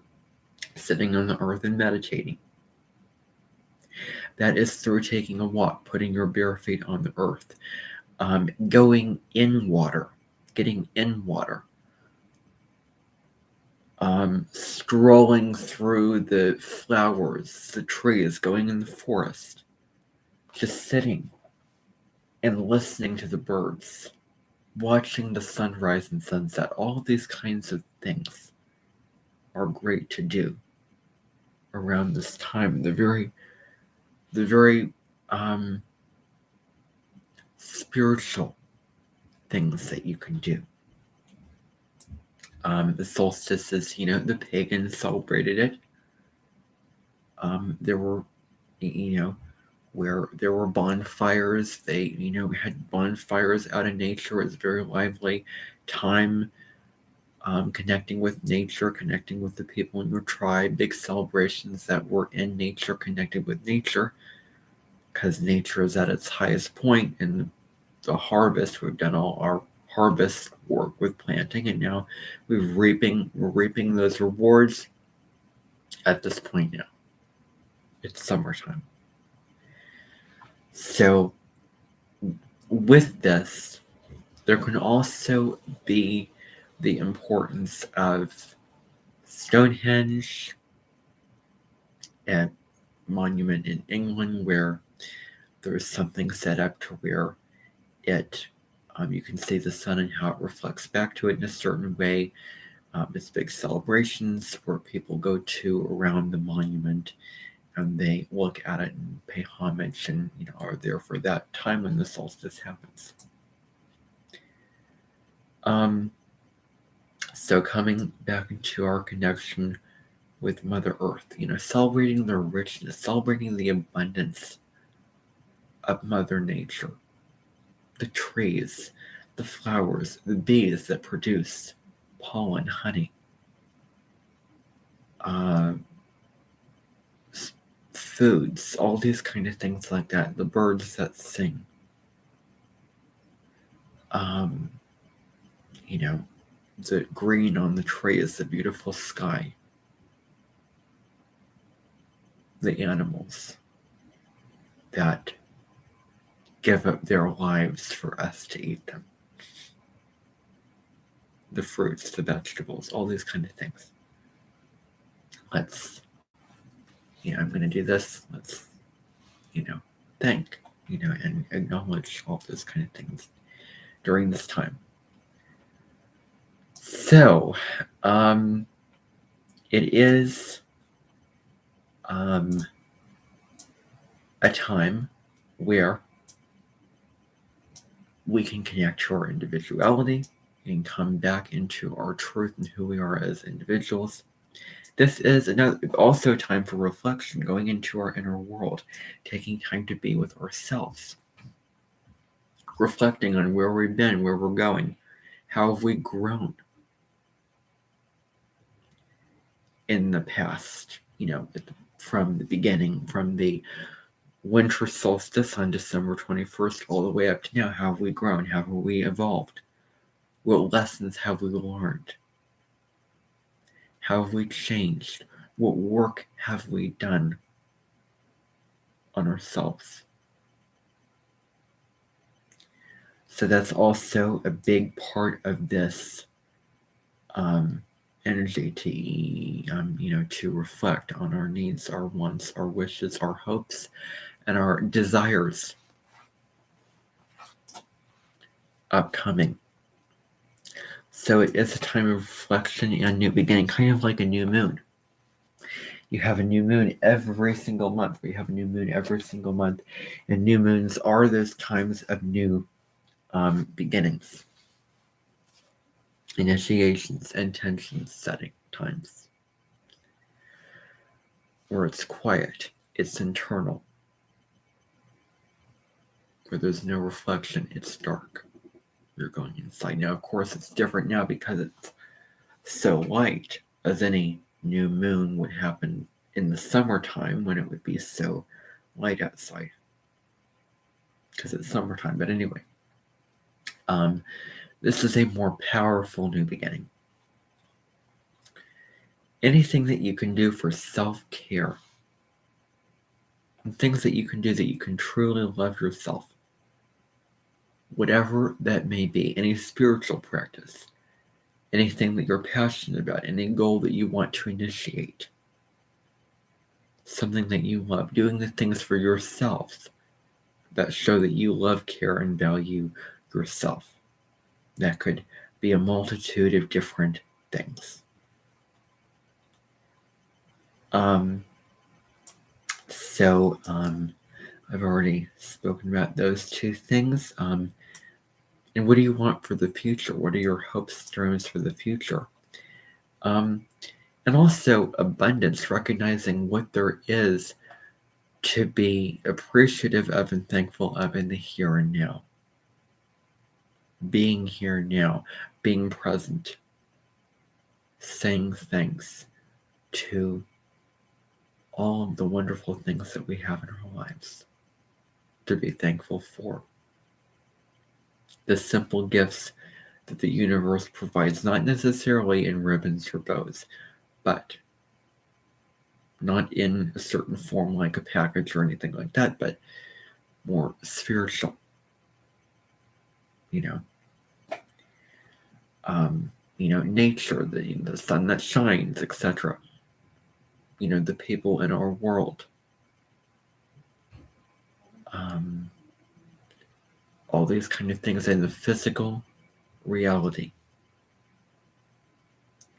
sitting on the earth and meditating. That is through taking a walk, putting your bare feet on the earth, going in water, getting in water, strolling through the flowers, the trees, going in the forest, just sitting and listening to the birds, watching the sunrise and sunset. All of these kinds of things are great to do around this time. The very spiritual things that you can do. The solstices, the pagans celebrated it. There were, where there were bonfires. They, had bonfires out in nature. It was very lively time, connecting with nature, connecting with the people in your tribe, big celebrations that were in nature, connected with nature, because nature is at its highest point in the harvest. We've done all our harvest work with planting, and now we're reaping those rewards at this point now. It's summertime. So with this, there can also be the importance of Stonehenge, a monument in England where there's something set up to where it you can see the sun and how it reflects back to it in a certain way. It's big celebrations where people go to around the monument and they look at it and pay homage and are there for that time when the solstice happens. So coming back into our connection with Mother Earth, celebrating the richness, celebrating the abundance of Mother Nature, the trees, the flowers, the bees that produce pollen, honey, foods, all these kind of things like that, the birds that sing, the green on the trees, the beautiful sky, the animals that give up their lives for us to eat them, the fruits, the vegetables, all these kind of things. Let's, I'm going to do this. Let's, thank, and acknowledge all those kind of things during this time. So, it is a time where we can connect to our individuality and come back into our truth and who we are as individuals. This is also time for reflection, going into our inner world, taking time to be with ourselves, reflecting on where we've been, where we're going, how have we grown in the past, from the beginning, from the winter solstice on December 21st all the way up to now. How have we grown? How have we evolved? What lessons have we learned? How have we changed? What work have we done on ourselves? So that's also a big part of this energy to reflect on our needs, our wants, our wishes, our hopes, and our desires upcoming. So it is a time of reflection and new beginning, kind of like a new moon. You have a new moon every single month. We have a new moon every single month. And new moons are those times of new beginnings, initiations, intentions, setting times. where it's quiet, it's internal. Where there's no reflection, it's dark. You're going inside. Now, of course, it's different now because it's so light, as any new moon would happen in the summertime when it would be so light outside. Because it's summertime. But anyway, this is a more powerful new beginning. Anything that you can do for self-care, and things that you can do that you can truly love yourself, whatever that may be, any spiritual practice, anything that you're passionate about, any goal that you want to initiate, something that you love, doing the things for yourselves that show that you love, care, and value yourself. That could be a multitude of different things. I've already spoken about those two things. And what do you want for the future? What are your hopes, dreams for the future? And also abundance, recognizing what there is to be appreciative of and thankful of in the here and now. Being here now, being present, saying thanks to all of the wonderful things that we have in our lives to be thankful for. The simple gifts that the universe provides, not necessarily in ribbons or bows, but not in a certain form like a package or anything like that, but more spiritual. Nature, the sun that shines, etc. The people in our world. All these kind of things in the physical reality.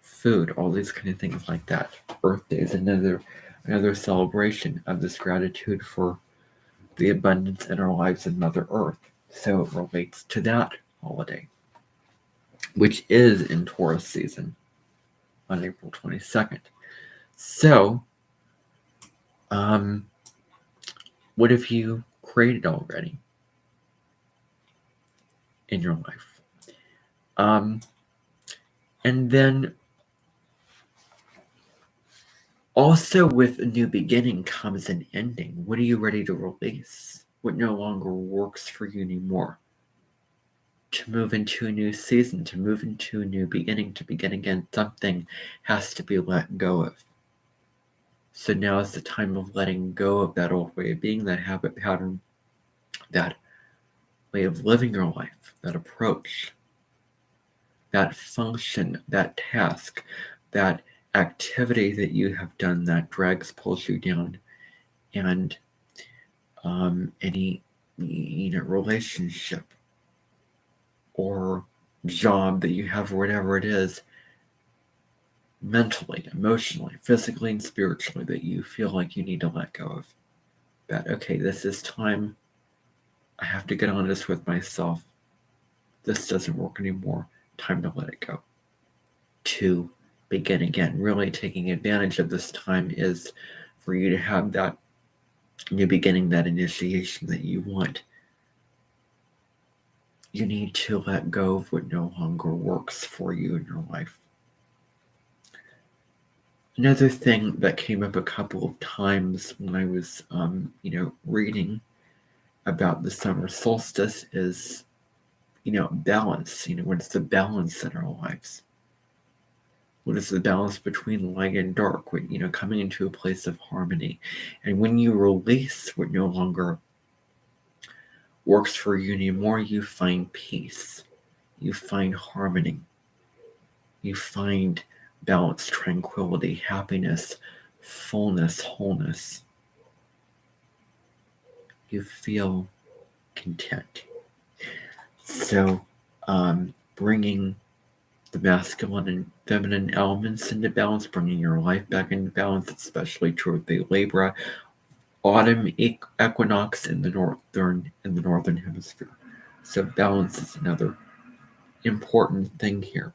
Food, all these kind of things like that. Earth Day is another celebration of this gratitude for the abundance in our lives in Mother Earth. So it relates to that holiday, which is in Taurus season on April 22nd. So, what have you created already in your life? And then also with a new beginning comes an ending. What are you ready to release? What no longer works for you anymore? To move into a new season, to move into a new beginning, to begin again, something has to be let go of. So now is the time of letting go of that old way of being, that habit pattern, that way of living your life, that approach, that function, that task, that activity that you have done that drags, pulls you down, and any relationship or job that you have, or whatever it is, mentally, emotionally, physically, and spiritually, that you feel like you need to let go of. That, okay, this is time. I have to get honest with myself. This doesn't work anymore. Time to let it go. To begin again. Really taking advantage of this time is for you to have that new beginning, that initiation that you want. You need to let go of what no longer works for you in your life. Another thing that came up a couple of times when I was, reading about the summer solstice is, balance. What is the balance in our lives? What is the balance between light and dark? Coming into a place of harmony. And when you release what no longer works for you anymore, you find peace. You find harmony. You find balance, tranquility, happiness, fullness, wholeness. You feel content. So, bringing the masculine and feminine elements into balance, bringing your life back into balance, especially toward the Libra autumn equinox in the northern hemisphere. So balance is another important thing here.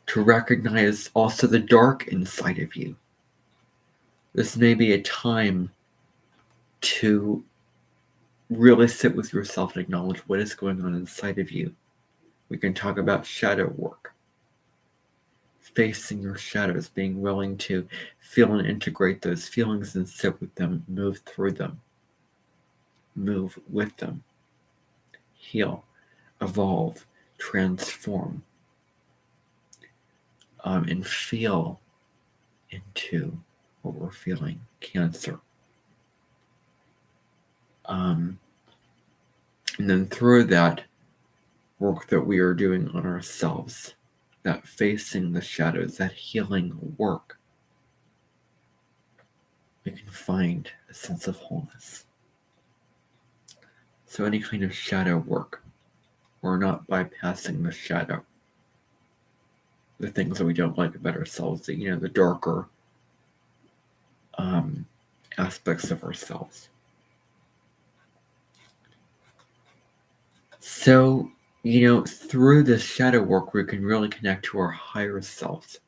To recognize also the dark inside of you. This may be a time to really sit with yourself and acknowledge what is going on inside of you. We can talk about shadow work, facing your shadows, being willing to feel and integrate those feelings and sit with them, move through them, move with them, heal, evolve, transform, and feel into what we're feeling, Cancer. And then through that work that we are doing on ourselves, that facing the shadows, that healing work, we can find a sense of wholeness. So any kind of shadow work, we're not bypassing the shadow, the things that we don't like about ourselves, the darker aspects of ourselves. So, through this shadow work, we can really connect to our higher selves.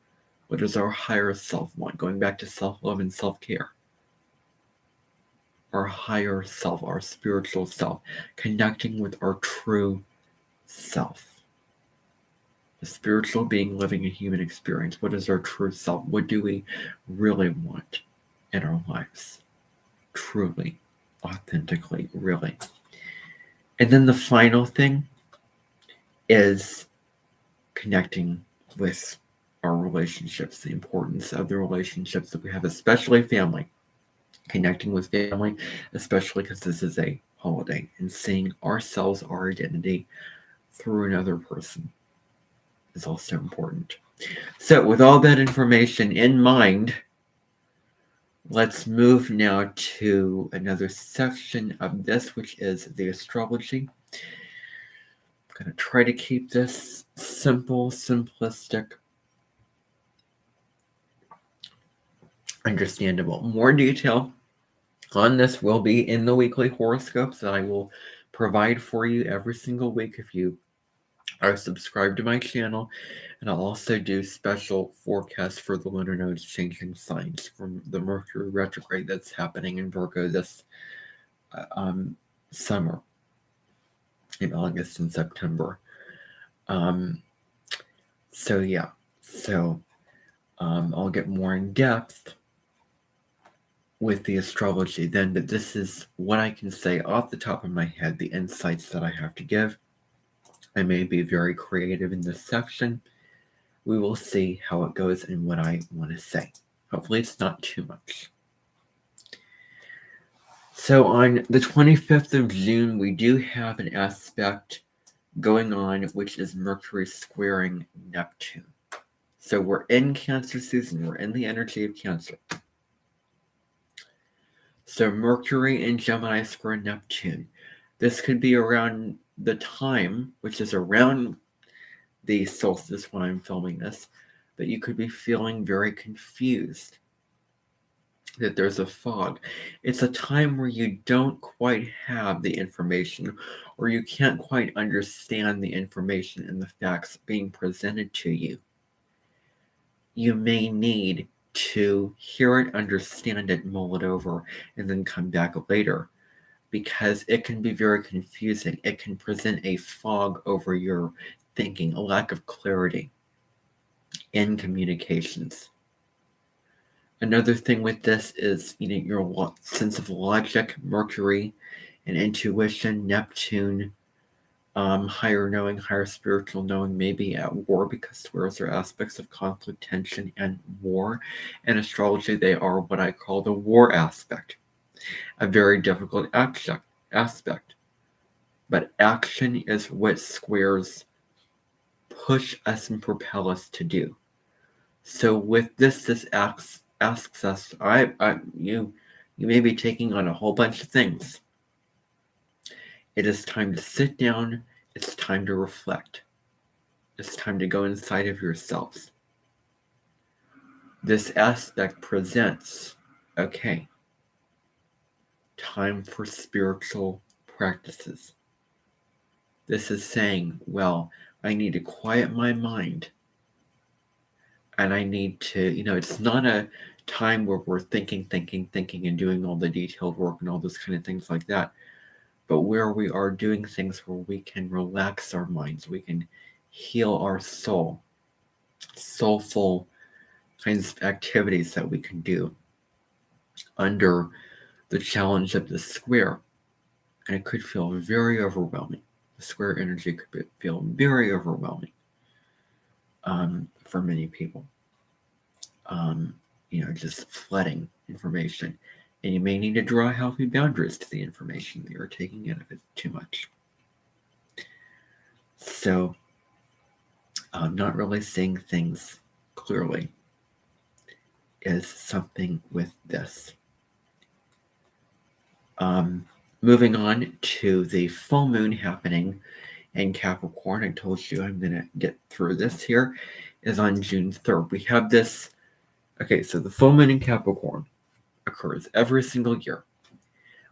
What does our higher self want? Going back to self-love and self-care. Our higher self, our spiritual self, connecting with our true self. The spiritual being living a human experience. What is our true self? What do we really want in our lives? Truly, authentically, really. And then the final thing is connecting with our relationships, the importance of the relationships that we have, especially family. Connecting with family, especially because this is a holiday, and seeing ourselves, our identity through another person is also important. So, with all that information in mind, let's move now to another section of this, which is the astrology. I'm going to try to keep this simple, simplistic, understandable. More detail on this will be in the weekly horoscopes that I will provide for you every single week if you are subscribed to my channel. And I'll also do special forecasts for the lunar nodes changing signs from the Mercury retrograde that's happening in Virgo this summer in August and September. I'll get more in depth with the astrology then, but this is what I can say off the top of my head, the insights that I have to give. I may be very creative in this section. We will see how it goes and what I want to say. Hopefully it's not too much. So on the 25th of June, we do have an aspect going on, which is Mercury squaring Neptune. So we're in Cancer season. We're in the energy of Cancer. So Mercury in Gemini square Neptune. This could be around the time, which is around the solstice when I'm filming this, that you could be feeling very confused, that there's a fog. It's a time where you don't quite have the information, or you can't quite understand the information and the facts being presented to you. You may need to hear it, understand it, mull it over, and then come back later, because it can be very confusing. It can present a fog over your thinking, a lack of clarity in communications. Another thing with this is, your sense of logic, Mercury, and intuition, Neptune, higher knowing, higher spiritual knowing may be at war, because squares are aspects of conflict, tension, and war. In astrology, they are what I call the war aspect, a very difficult aspect. But action is what squares push us and propel us to do. So with this asks us, you may be taking on a whole bunch of things. It is time to sit down. It's time to reflect. It's time to go inside of yourselves. This aspect presents, okay, time for spiritual practices. This is saying, well, I need to quiet my mind. And I need to, it's not a time where we're thinking, and doing all the detailed work and all those kind of things like that, but where we are doing things where we can relax our minds, we can heal our soulful kinds of activities that we can do under the challenge of the square. And it could feel very overwhelming. The square energy could feel very overwhelming for many people. Just flooding information. And you may need to draw healthy boundaries to the information that you're taking in if it's too much. So, not really seeing things clearly is something with this. Moving on to the full moon happening in Capricorn. I told you I'm going to get through this here, is on June 3rd. We have this. Okay, so the full moon in Capricorn occurs every single year,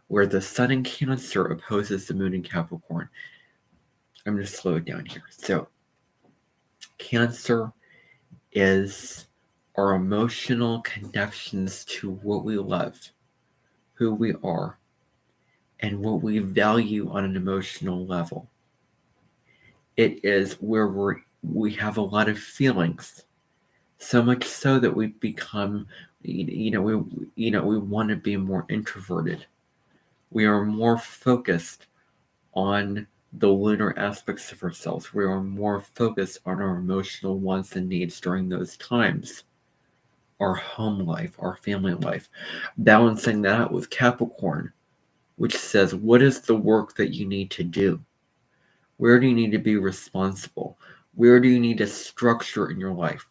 where the sun in Cancer opposes the moon in Capricorn. I'm going to slow it down here. So, Cancer is our emotional connections to what we love, who we are, and what we value on an emotional level. It is where we have a lot of feelings, so much so that we become, we want to be more introverted. We are more focused on the lunar aspects of ourselves. We are more focused on our emotional wants and needs during those times. Our home life, our family life. Balancing that out with Capricorn, which says, what is the work that you need to do? Where do you need to be responsible? Where do you need to structure in your life?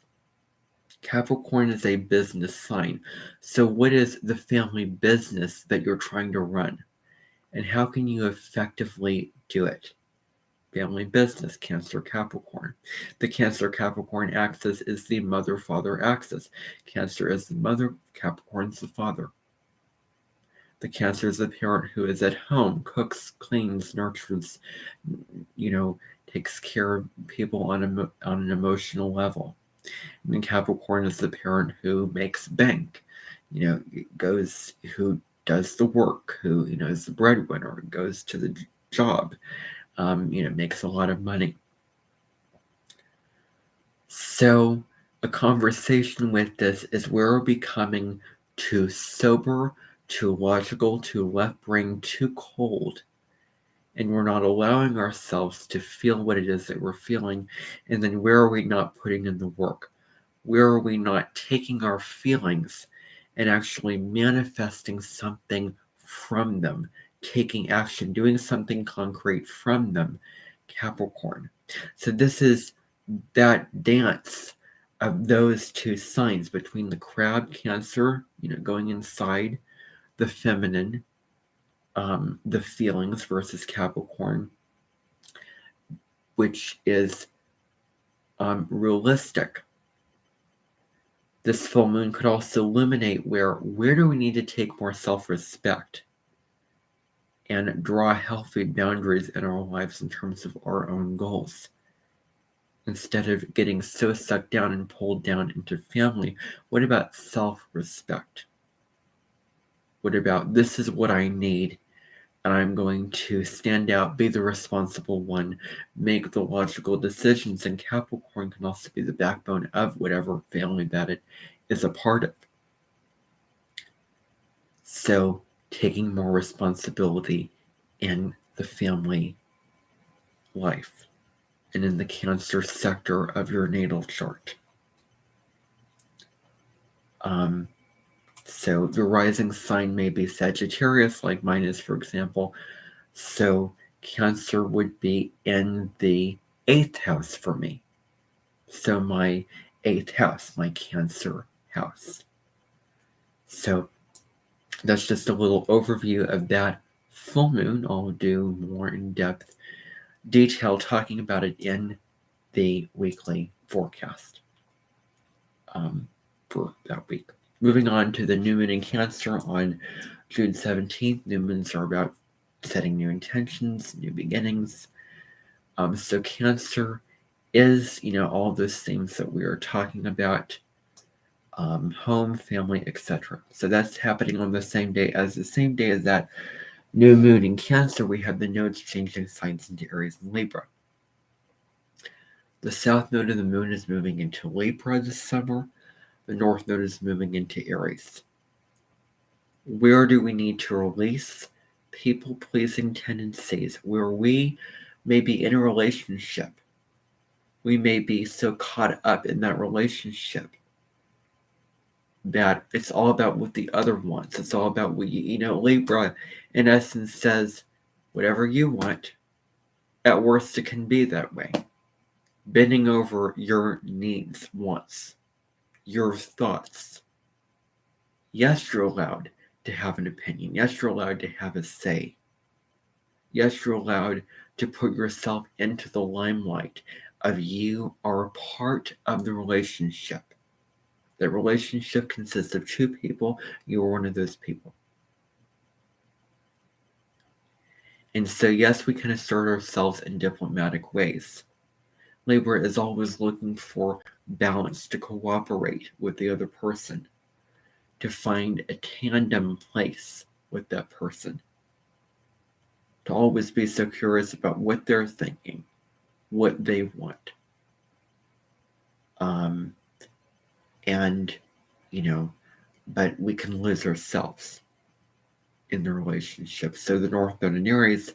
Capricorn is a business sign. So what is the family business that you're trying to run? And how can you effectively do it? Family business, Cancer Capricorn. The Cancer Capricorn axis is the mother-father axis. Cancer is the mother, Capricorn is the father. The Cancer is the parent who is at home, cooks, cleans, nurtures, takes care of people on an emotional level. And then Capricorn is the parent who makes bank, who does the work, who, is the breadwinner, goes to the job, makes a lot of money. So a conversation with this is where we're becoming too sober, too logical, too left brain, too cold. And we're not allowing ourselves to feel what it is that we're feeling. And then where are we not putting in the work? Where are we not taking our feelings and actually manifesting something from them, taking action, doing something concrete from them? Capricorn. So this is that dance of those two signs between the crab, Cancer, going inside, the feminine, the feelings, versus Capricorn, which is realistic. This full moon could also illuminate where do we need to take more self-respect and draw healthy boundaries in our lives in terms of our own goals. Instead of getting so sucked down and pulled down into family, what about self-respect? What about, this is what I need, and I'm going to stand out, be the responsible one, make the logical decisions, and Capricorn can also be the backbone of whatever family that it is a part of. So, taking more responsibility in the family life and in the Cancer sector of your natal chart. So the rising sign may be Sagittarius, like mine is, for example. So Cancer would be in the 8th house for me. So my 8th house, my Cancer house. So that's just a little overview of that full moon. I'll do more in-depth detail talking about it in the weekly forecast for that week. Moving on to the new moon in Cancer on June 17th. New moons are about setting new intentions, new beginnings. So Cancer is, all those things that we are talking about. home, family, etc. So that's happening on the same day as that new moon in Cancer. We have the nodes changing signs into Aries and Libra. The south node of the moon is moving into Libra this summer. The north node is moving into Aries. Where do we need to release people-pleasing tendencies where we may be in a relationship? We may be so caught up in that relationship that it's all about what the other wants. It's all about what Libra, in essence, says, whatever you want. At worst, it can be that way. Bending over your needs, wants, your thoughts. Yes, you're allowed to have an opinion. Yes, you're allowed to have a say. Yes, you're allowed to put yourself into the limelight of you are a part of the relationship. That relationship consists of two people. You are one of those people. And so, yes, we can assert ourselves in diplomatic ways. Libra is always looking for balance, to cooperate with the other person, to find a tandem place with that person, to always be so curious about what they're thinking, what they want. But we can lose ourselves in the relationship. So the North Node in Aries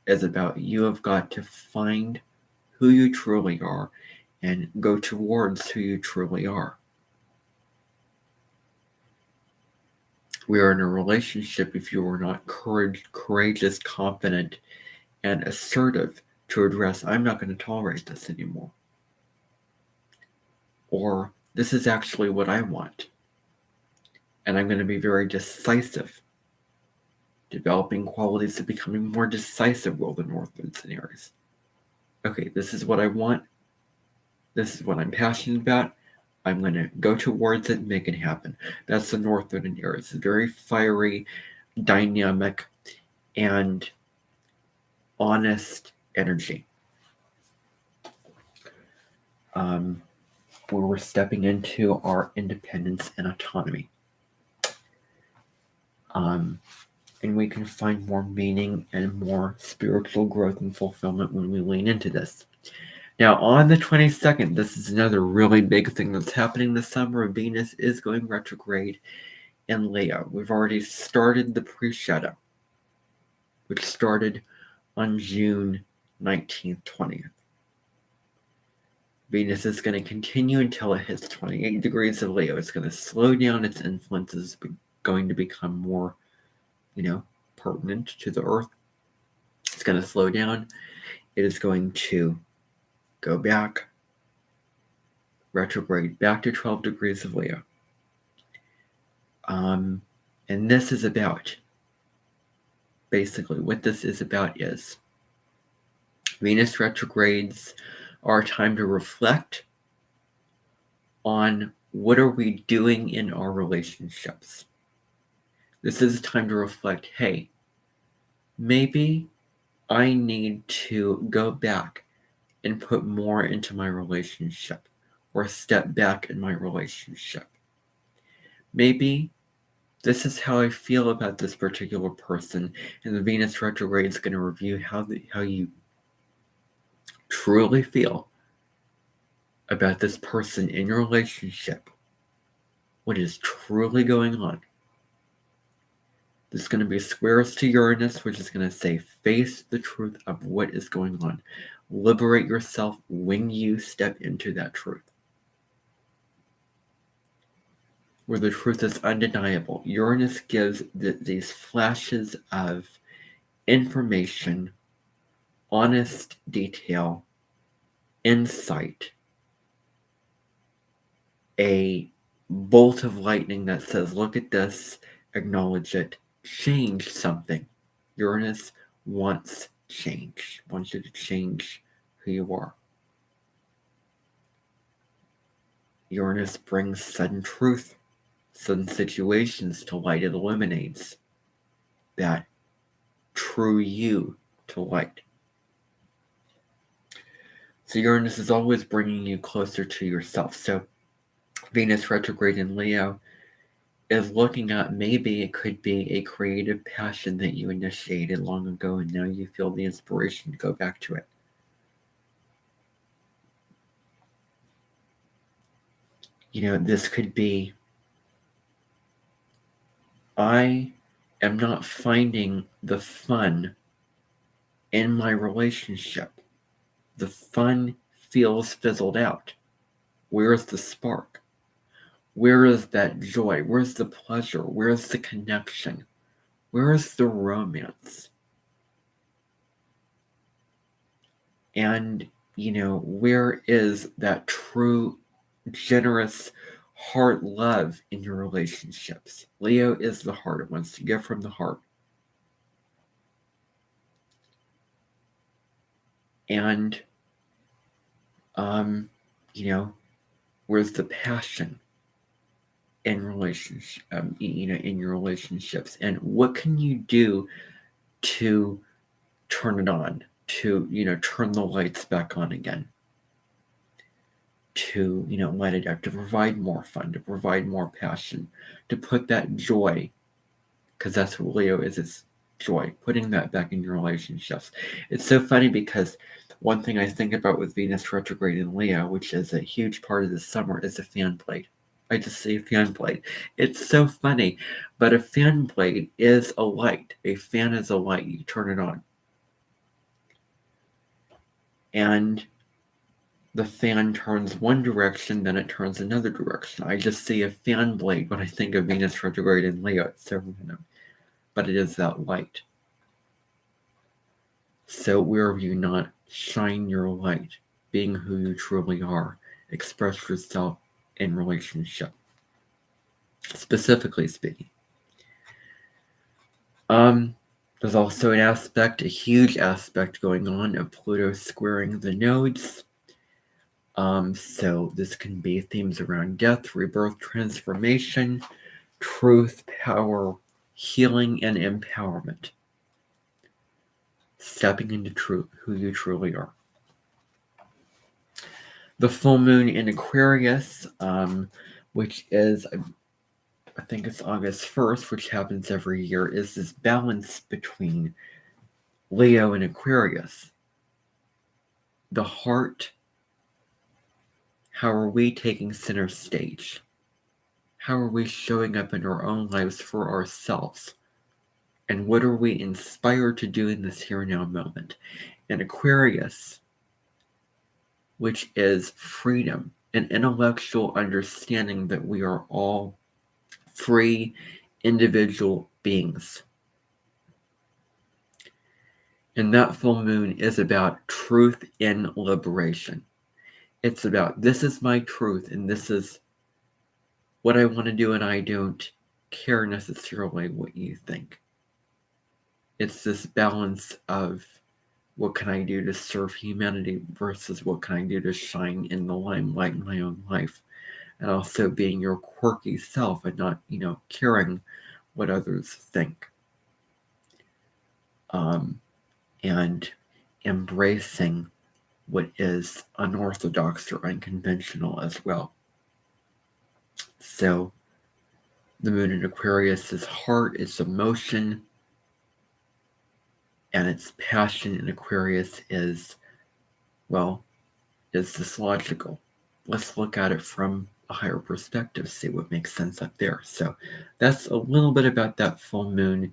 is about you have got to find who you truly are and go towards who you truly are. We are in a relationship if you are not courageous, confident, and assertive to address, I'm not going to tolerate this anymore. Or, this is actually what I want. And I'm going to be very decisive. Developing qualities of becoming more decisive will the North Node in Aries. Okay, this is what I want. This is what I'm passionate about. I'm going to go towards it and make it happen. That's the North Node in Aries. It's very fiery, dynamic, and honest energy. Where we're stepping into our independence and autonomy. And we can find more meaning and more spiritual growth and fulfillment when we lean into this. Now, on the 22nd, this is another really big thing that's happening this summer. Venus is going retrograde in Leo. We've already started the pre-shadow, which started on June 19th, 20th. Venus is going to continue until it hits 28 degrees of Leo. It's going to slow down. Its influence is going to become more, pertinent to the Earth. It's going to slow down. It is going to go back, retrograde, back to 12 degrees of Leo. And this is about, basically, what this is about is Venus retrogrades are a time to reflect on what are we doing in our relationships. This is a time to reflect, hey, maybe I need to go back and put more into my relationship or step back in my relationship. Maybe this is how I feel about this particular person, and the Venus retrograde is going to review how you truly feel about this person in your relationship. What is truly going on. There's going to be squares to Uranus, which is going to say, face the truth of what is going on. Liberate yourself when you step into that truth. Where the truth is undeniable. Uranus gives these flashes of information, honest detail, insight, a bolt of lightning that says, look at this, acknowledge it, change something. Uranus wants change, wants you to change who you are. Uranus brings sudden truth, sudden situations to light. It illuminates that true you to light. So Uranus is always bringing you closer to yourself. So Venus retrograde in Leo is looking at maybe it could be a creative passion that you initiated long ago and now you feel the inspiration to go back to it. This could be, I am not finding the fun in my relationship. The fun feels fizzled out. Where is the spark? Where is that joy? Where's the pleasure? Where's the connection? Where is the romance? And, where is that true, generous heart love in your relationships? Leo is the heart. It wants to give from the heart. And, where's the passion in relationship, in your relationships? And what can you do to turn it on? To, turn the lights back on again? To, let it out, to provide more fun, to provide more passion, to put that joy, because that's what Leo is, it's joy, putting that back in your relationships. It's so funny because one thing I think about with Venus retrograde in Leo, which is a huge part of the summer, is a fan blade. I just see a fan blade. It's so funny, but a fan blade is a light. A fan is a light. You turn it on. And the fan turns one direction, then it turns another direction. I just see a fan blade when I think of Venus retrograde in Leo. It's so random, but it is that light. So wherever you not, shine your light, being who you truly are. Express yourself in relationship, specifically speaking. There's also an aspect, a huge aspect going on of Pluto squaring the nodes. So this can be themes around death, rebirth, transformation, truth, power, healing, and empowerment. Stepping into truth, who you truly are. The full moon in Aquarius, which is, I think it's August 1st, which happens every year, is this balance between Leo and Aquarius. The heart. How are we taking center stage? How are we showing up in our own lives for ourselves? And what are we inspired to do in this here and now moment? And Aquarius, which is freedom, an intellectual understanding that we are all free individual beings. And that full moon is about truth in liberation. It's about, this is my truth and this is what I want to do, and I don't care necessarily what you think. It's this balance of what can I do to serve humanity versus what can I do to shine in the limelight in my own life. And also being your quirky self and not, caring what others think. And embracing what is unorthodox or unconventional as well. So the moon in Aquarius is heart, it's emotion, and its passion in Aquarius is this logical? Let's look at it from a higher perspective, see what makes sense up there. So that's a little bit about that full moon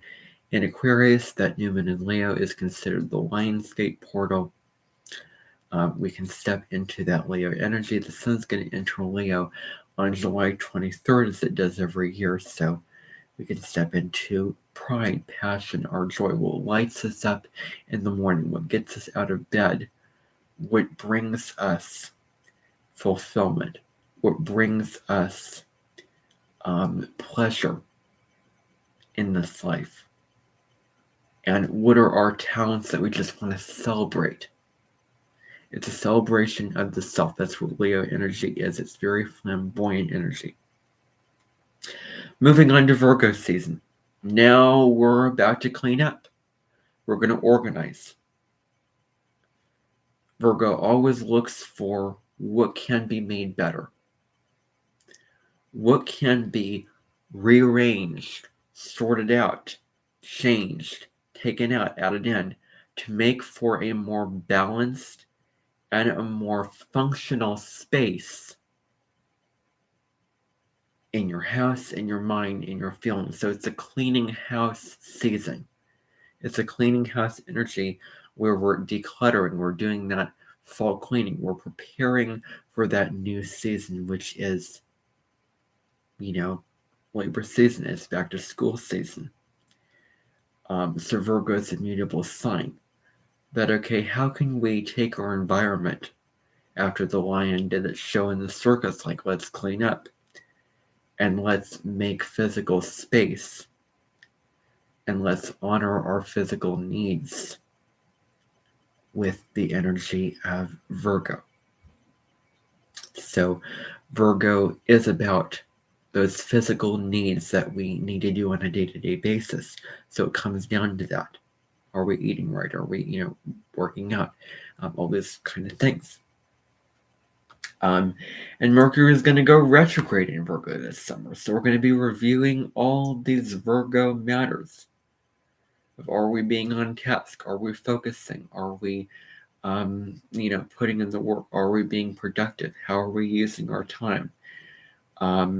in Aquarius. That new moon in Leo is considered the Lionsgate portal. We can step into that Leo energy. The sun's going to enter Leo on July 23rd, as it does every year. So we can step into pride, passion, our joy, what lights us up in the morning, what gets us out of bed, what brings us fulfillment, what brings us pleasure in this life. And what are our talents that we just want to celebrate? It's a celebration of the self. That's what Leo energy is. It's very flamboyant energy. Moving on to Virgo season. Now we're about to clean up. We're going to organize. Virgo always looks for what can be made better. What can be rearranged, sorted out, changed, taken out, added in to make for a more balanced and a more functional space in your house, in your mind, in your feelings. So it's a cleaning house season. It's a cleaning house energy where we're decluttering. We're doing that fall cleaning. We're preparing for that new season, which is, Libra season. It's back to school season. So Virgo's immutable sign. That, okay, how can we take our environment after the lion did its show in the circus? Like, let's clean up and let's make physical space and let's honor our physical needs with the energy of Virgo. So Virgo is about those physical needs that we need to do on a day-to-day basis. So it comes down to that. Are we eating right? Are we, working out? All these kind of things. And Mercury is going to go retrograde in Virgo this summer. So we're going to be reviewing all these Virgo matters. Are we being on task? Are we focusing? Are we, putting in the work? Are we being productive? How are we using our time?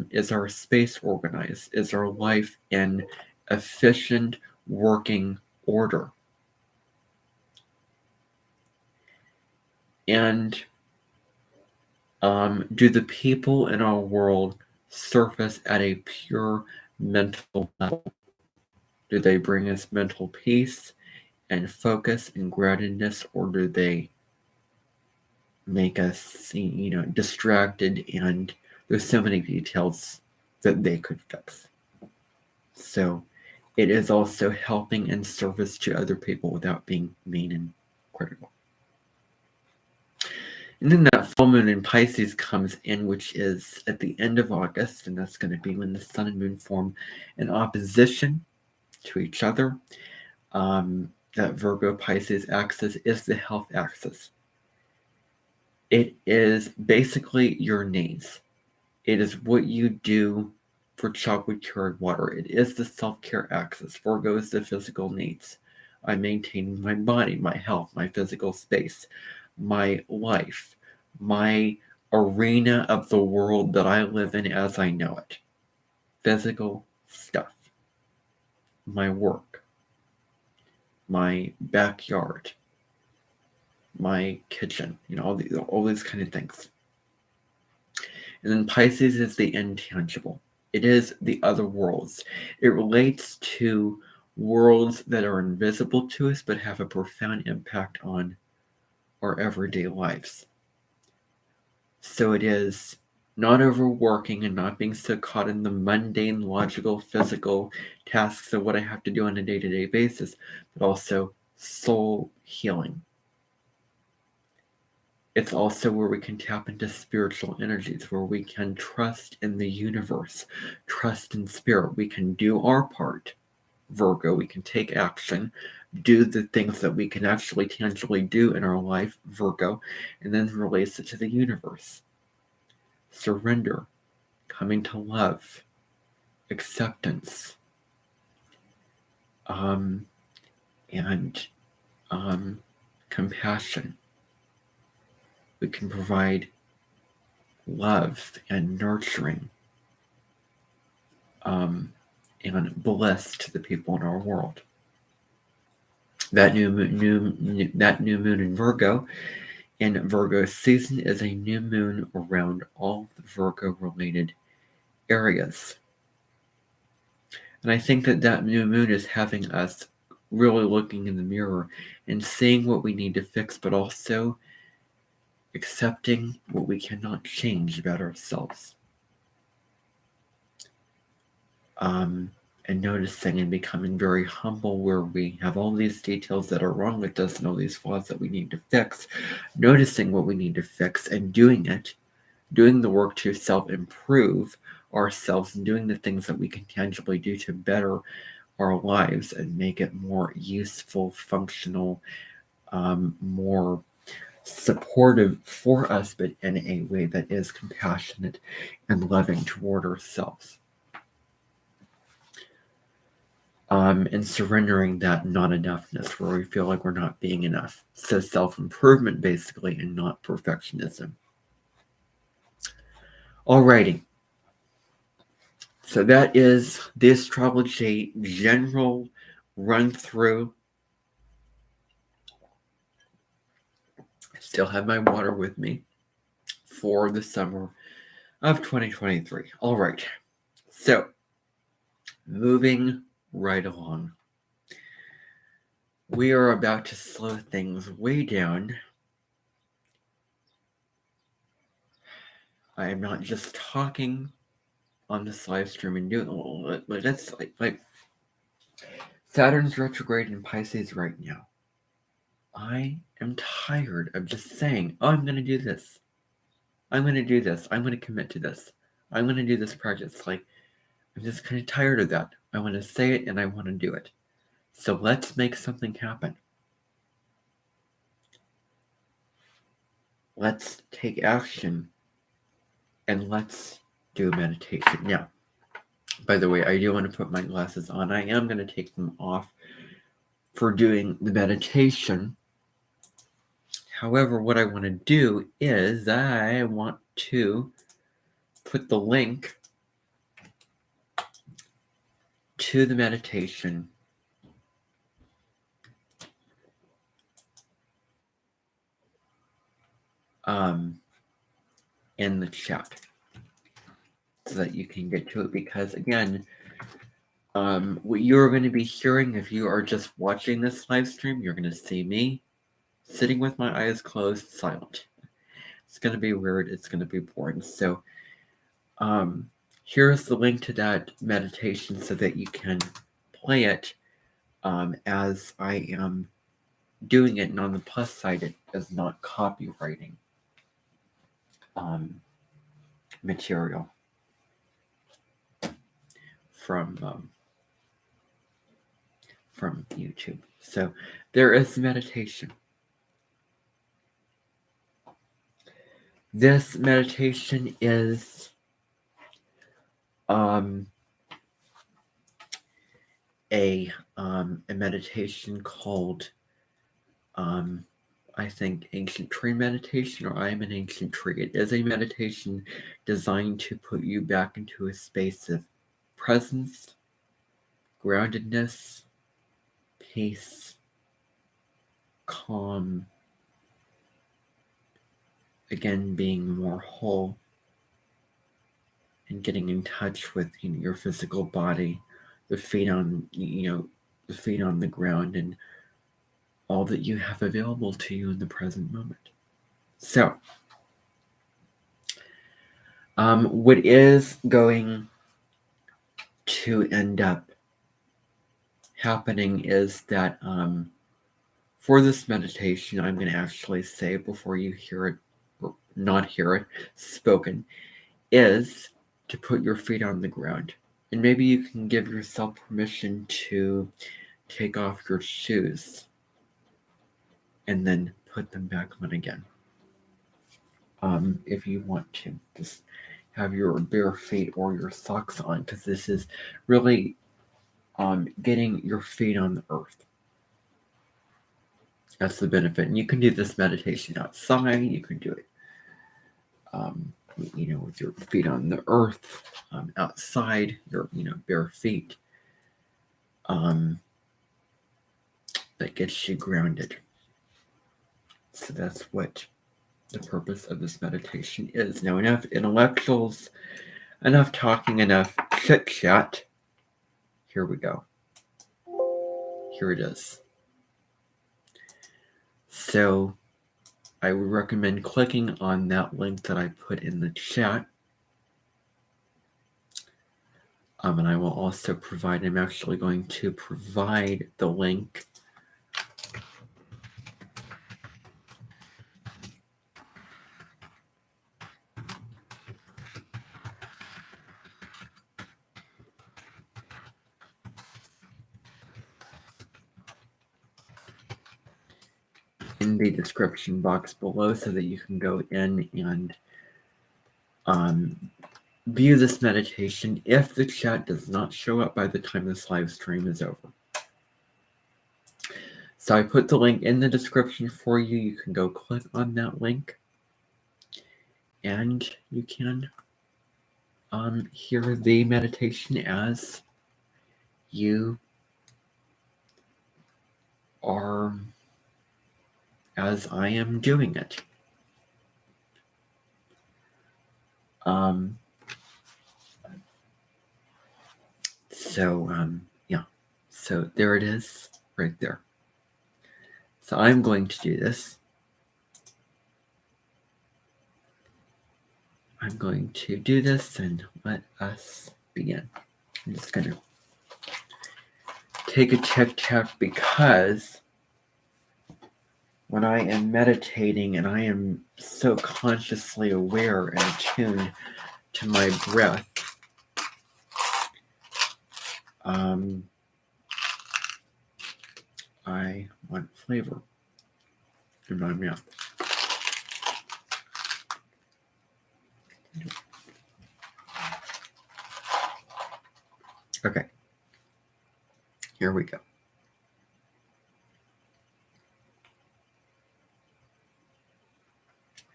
Is our space organized? Is our life in efficient working order? And do the people in our world surface at a pure mental level? Do they bring us mental peace and focus and groundedness, or do they make us, distracted? And there's so many details that they could fix. So it is also helping in service to other people without being mean and critical. And then that full moon in Pisces comes in, which is at the end of August, and that's going to be when the sun and moon form in opposition to each other. That Virgo Pisces axis is the health axis. It is basically your needs. It is what you do for chocolate cured water. It is the self-care axis. Virgo is the physical needs. I'm maintaining my body, my health, my physical space, my life, my arena of the world that I live in as I know it. Physical stuff. My work. My backyard. My kitchen. All these kind of things. And then Pisces is the intangible. It is the other worlds. It relates to worlds that are invisible to us but have a profound impact on our everyday lives. So it is not overworking and not being so caught in the mundane, logical, physical tasks of what I have to do on a day-to-day basis, but also soul healing. It's also where we can tap into spiritual energies, where we can trust in the universe, trust in spirit. We can do our part, Virgo. We can take action, do the things that we can actually tangibly do in our life, Virgo, and then release it to the universe. Surrender, coming to love, acceptance, and compassion. We can provide love and nurturing and bliss to the people in our world. That new moon in Virgo, in Virgo season, is a new moon around all the Virgo-related areas. And I think that new moon is having us really looking in the mirror and seeing what we need to fix, but also accepting what we cannot change about ourselves. And noticing and becoming very humble where we have all these details that are wrong with us and all these flaws that we need to fix, noticing what we need to fix and doing it, doing the work to self-improve ourselves and doing the things that we can tangibly do to better our lives and make it more useful, functional, more supportive for us, but in a way that is compassionate and loving toward ourselves. And surrendering that not-enoughness where we feel like we're not being enough. So self-improvement, basically, and not perfectionism. Alrighty. So that is the astrology general run-through. I still have my water with me for the summer of 2023. All right. So, moving right along. We are about to slow things way down. I am not just talking on this live stream and doing, but that's like Saturn's retrograde in Pisces right now. I am tired of just saying, oh, I'm going to do this. I'm going to do this. I'm going to commit to this. I'm going to do this project. It's like, I'm just kind of tired of that. I want to say it and I want to do it. So let's make something happen. Let's take action and let's do meditation. Now, by the way, I do want to put my glasses on. I am going to take them off for doing the meditation. However, what I want to do is I want to put the link to the meditation in the chat so that you can get to it, because again, what you're going to be hearing if you are just watching this live stream, you're going to see me sitting with my eyes closed, silent. It's going to be weird. It's going to be boring. So here's the link to that meditation so that you can play it as I am doing it. And on the plus side, it is not copywriting material from YouTube. So there is meditation. This meditation is a meditation called I think Ancient Tree Meditation, or I Am an Ancient Tree. It is a meditation designed to put you back into a space of presence, groundedness, peace, calm, again being more whole, and getting in touch with your physical body, the feet on the feet on the ground, and all that you have available to you in the present moment. So, what is going to end up happening is that for this meditation, I'm going to actually say before you hear it, or not hear it spoken, is to put your feet on the ground. And maybe you can give yourself permission to take off your shoes and then put them back on again. If you want to, just have your bare feet or your socks on, because this is really getting your feet on the earth. That's the benefit. And you can do this meditation outside. You can do it, with your feet on the earth, outside, your, bare feet. That gets you grounded. So that's what the purpose of this meditation is. Now, enough intellectuals, enough talking, enough chit chat. Here we go. Here it is. So I would recommend clicking on that link that I put in the chat. And I will also provide, I'm actually going to provide the link in the description box below so that you can go in and view this meditation if the chat does not show up by the time this live stream is over. So I put the link in the description for you. You can go click on that link and you can hear the meditation as you are, as I am doing it. Yeah, so there it is right there. So I'm going to do this. I'm going to do this and let us begin. I'm just going to take a tic-tac because when I am meditating and I am so consciously aware and attuned to my breath, I want flavor in my mouth. Okay, here we go.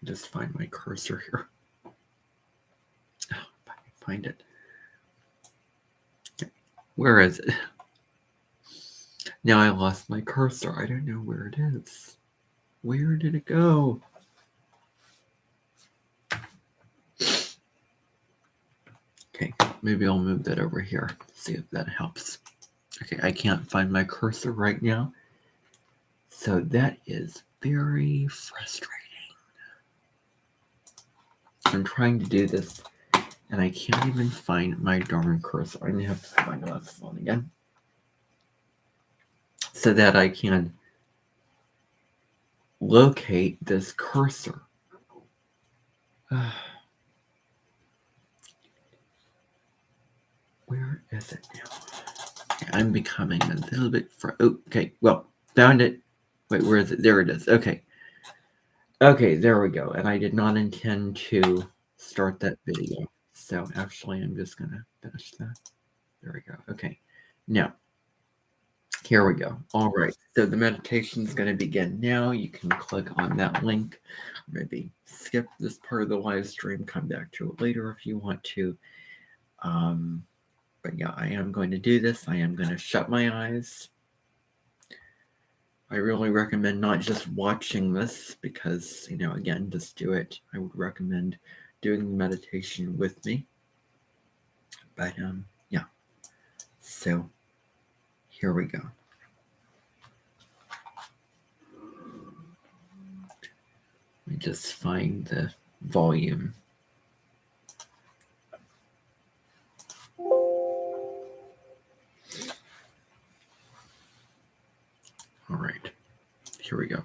Just find my cursor here. Oh, if I can find it. Okay. Where is it? Now I lost my cursor. I don't know where it is. Where did it go? Okay, maybe I'll move that over here. See if that helps. Okay, I can't find my cursor right now. So that is very frustrating. I'm trying to do this and I can't even find my darn cursor. I'm gonna have to put my glasses on again so that I can locate this cursor. Where is it now? Okay, I'm becoming a little bit okay, well, found it. Wait, where is it? There it is. Okay. Okay, there we go. And I did not intend to start that video. So actually, I'm just going to finish that. There we go. Okay. Now, here we go. All right. So the meditation is going to begin now. You can click on that link. Maybe skip this part of the live stream. Come back to it later if you want to. But yeah, I am going to do this. I am going to shut my eyes. I really recommend not just watching this because, again, just do it. I would recommend doing the meditation with me. But, yeah. So, here we go. Let me just find the volume. All right. Here we go.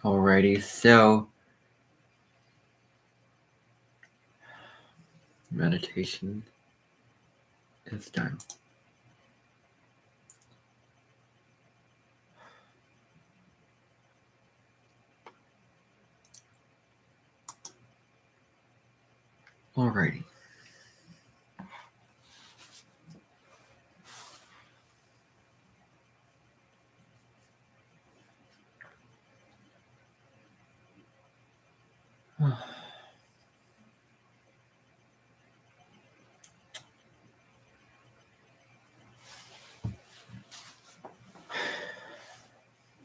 Alrighty, so meditation is done. Alrighty.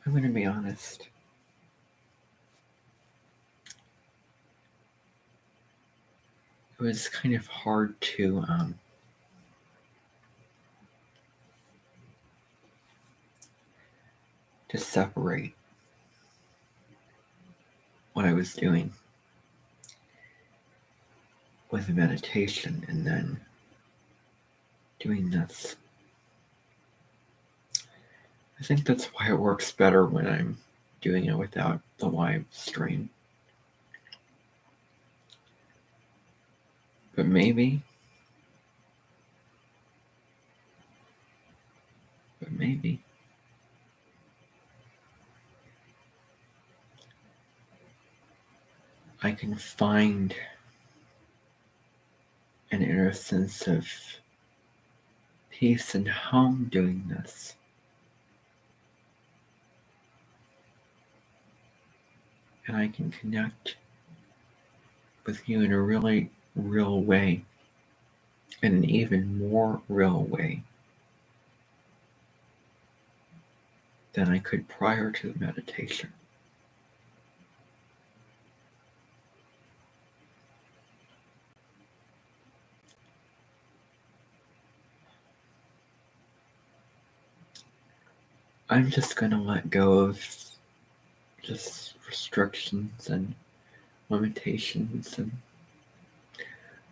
I'm going to be honest. It was kind of hard to separate what I was doing with meditation and then doing this. I think that's why it works better when I'm doing it without the live stream. But maybe I can find an inner sense of peace and home doing this. And I can connect with you in a really real way, in an even more real way than I could prior to the meditation. I'm just going to let go of just restrictions and limitations and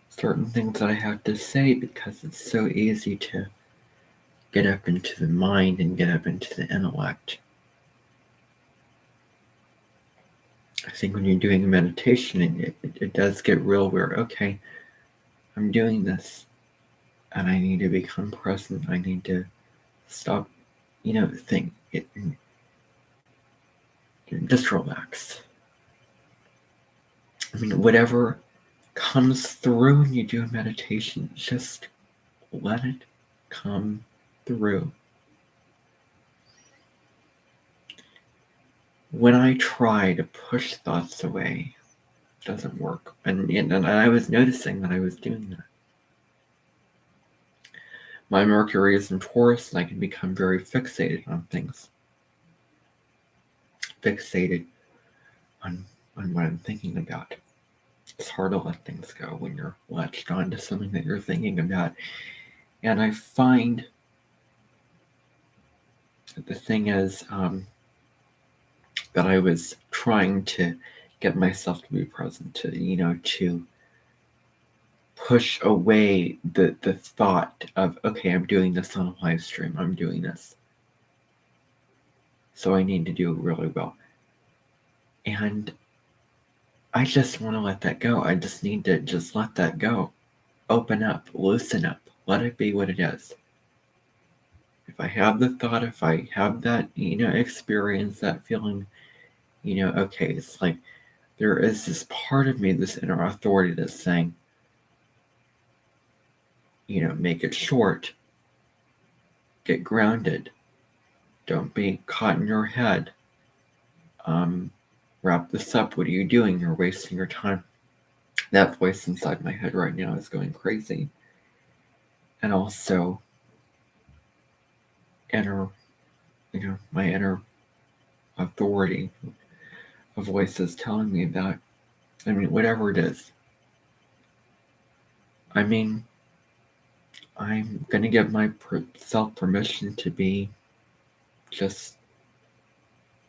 certain things that I have to say, because it's so easy to get up into the mind and get up into the intellect. I think when you're doing a meditation, it does get real where, okay, I'm doing this and I need to become present. I need to stop, think it. Just relax. I mean, whatever comes through when you do a meditation, just let it come through. When I try to push thoughts away, it doesn't work. And I was noticing that I was doing that. My Mercury is in Taurus, and I can become very fixated on things. Fixated on what I'm thinking about. It's hard to let things go when you're latched on to something that you're thinking about. And I find that the thing is that I was trying to get myself to be present, to push away the thought of, okay, I'm doing this on a live stream. I'm doing this. So I need to do it really well. And I just want to let that go. I just need to just let that go. Open up, loosen up, let it be what it is. If I have the thought, if I have that, experience, that feeling, okay, it's like there is this part of me, this inner authority that's saying, make it short, get grounded, don't be caught in your head, wrap this up, what are you doing? You're wasting your time. That voice inside my head right now is going crazy. And also, my inner authority, a voice is telling me that, whatever it is. I'm going to give myself permission to be just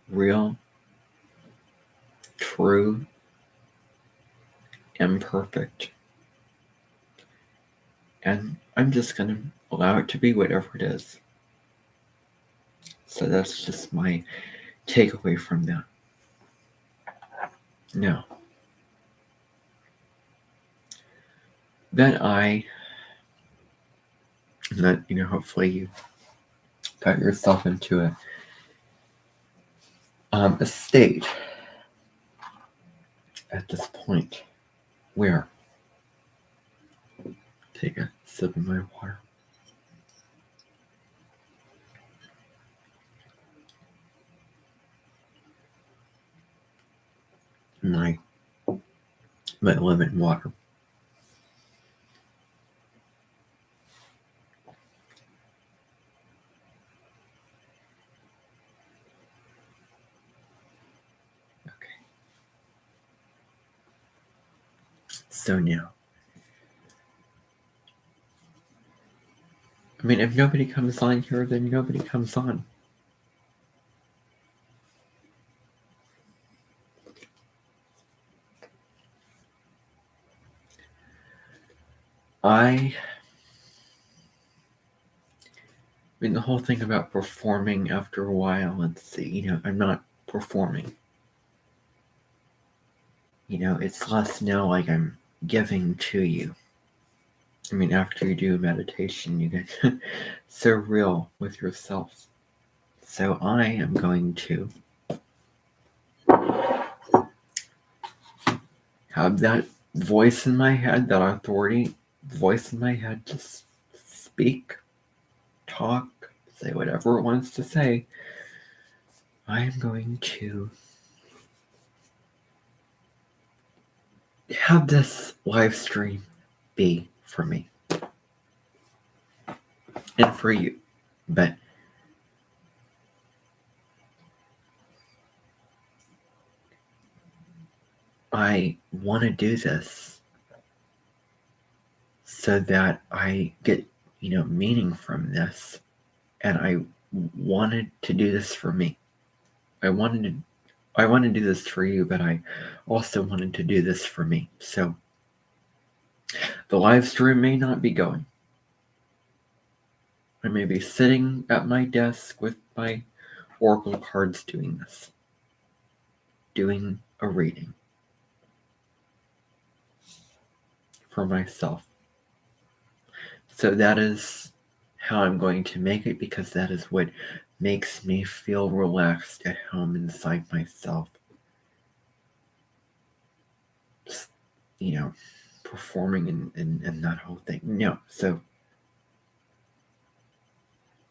real, true, imperfect. And I'm just going to allow it to be whatever it is. So that's just my takeaway from that. Now, that hopefully you got yourself into a state at this point where, take a sip of my water. My lemon water. Okay. So now, I mean, if nobody comes on here, then nobody comes on. I mean, the whole thing about performing after a while, let's see, I'm not performing. It's less now like I'm giving to you. I mean, after you do meditation, you get so real with yourself. So I am going to have that voice in my head, that authority voice in my head, just speak, talk, say whatever it wants to say. I am going to have this live stream be for me and for you, but I want to do this so that I get, meaning from this, and I wanted to do this for me. I want to do this for you, but I also wanted to do this for me. So the live stream may not be going. I may be sitting at my desk with my oracle cards doing this, doing a reading for myself. So that is how I'm going to make it, because that is what makes me feel relaxed at home inside myself. Just, performing and that whole thing. No, so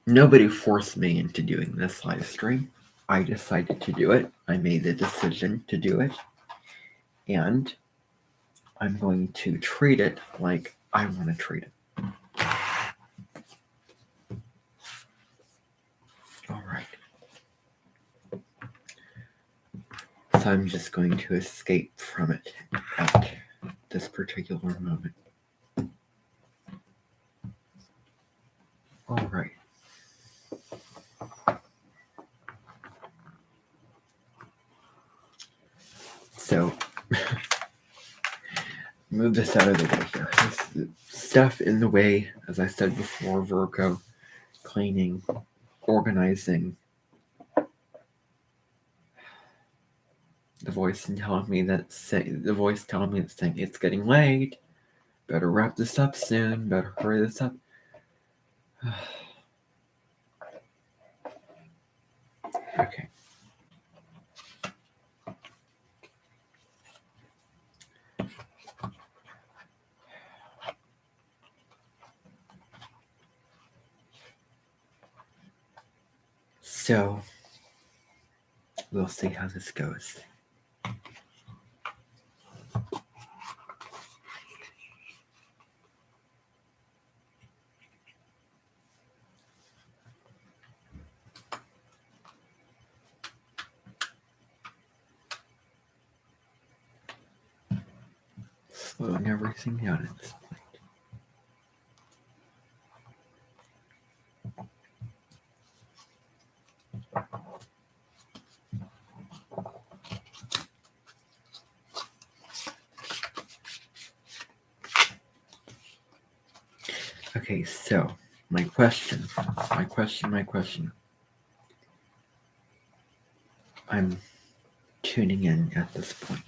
nobody forced me into doing this live stream. I decided to do it. I made the decision to do it. And I'm going to treat it like I want to treat it. All right. So I'm just going to escape from it at this particular moment. All right. So, move this out of the way here. This stuff in the way, as I said before, Virgo, cleaning, organizing. The voice telling me that saying it's getting late. Better wrap this up soon. Better hurry this up. Okay. So, we'll see how this goes. Slowing everything down at this point. Okay, so my question. I'm tuning in at this point.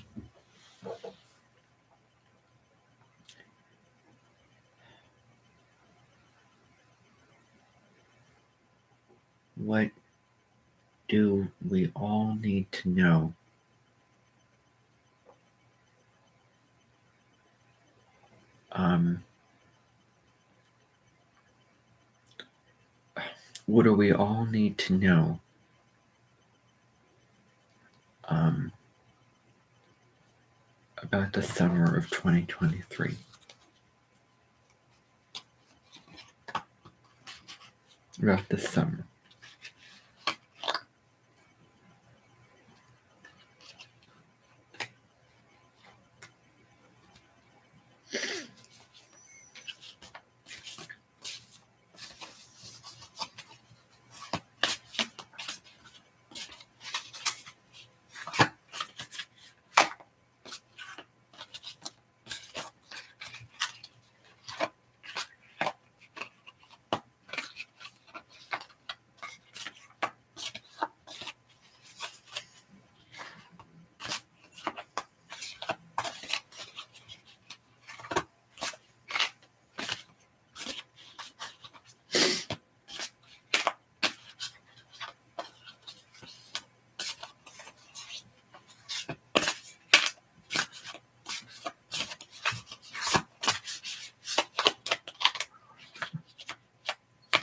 what do we all need to know? What do we all need to know about the summer of 2023? About the summer.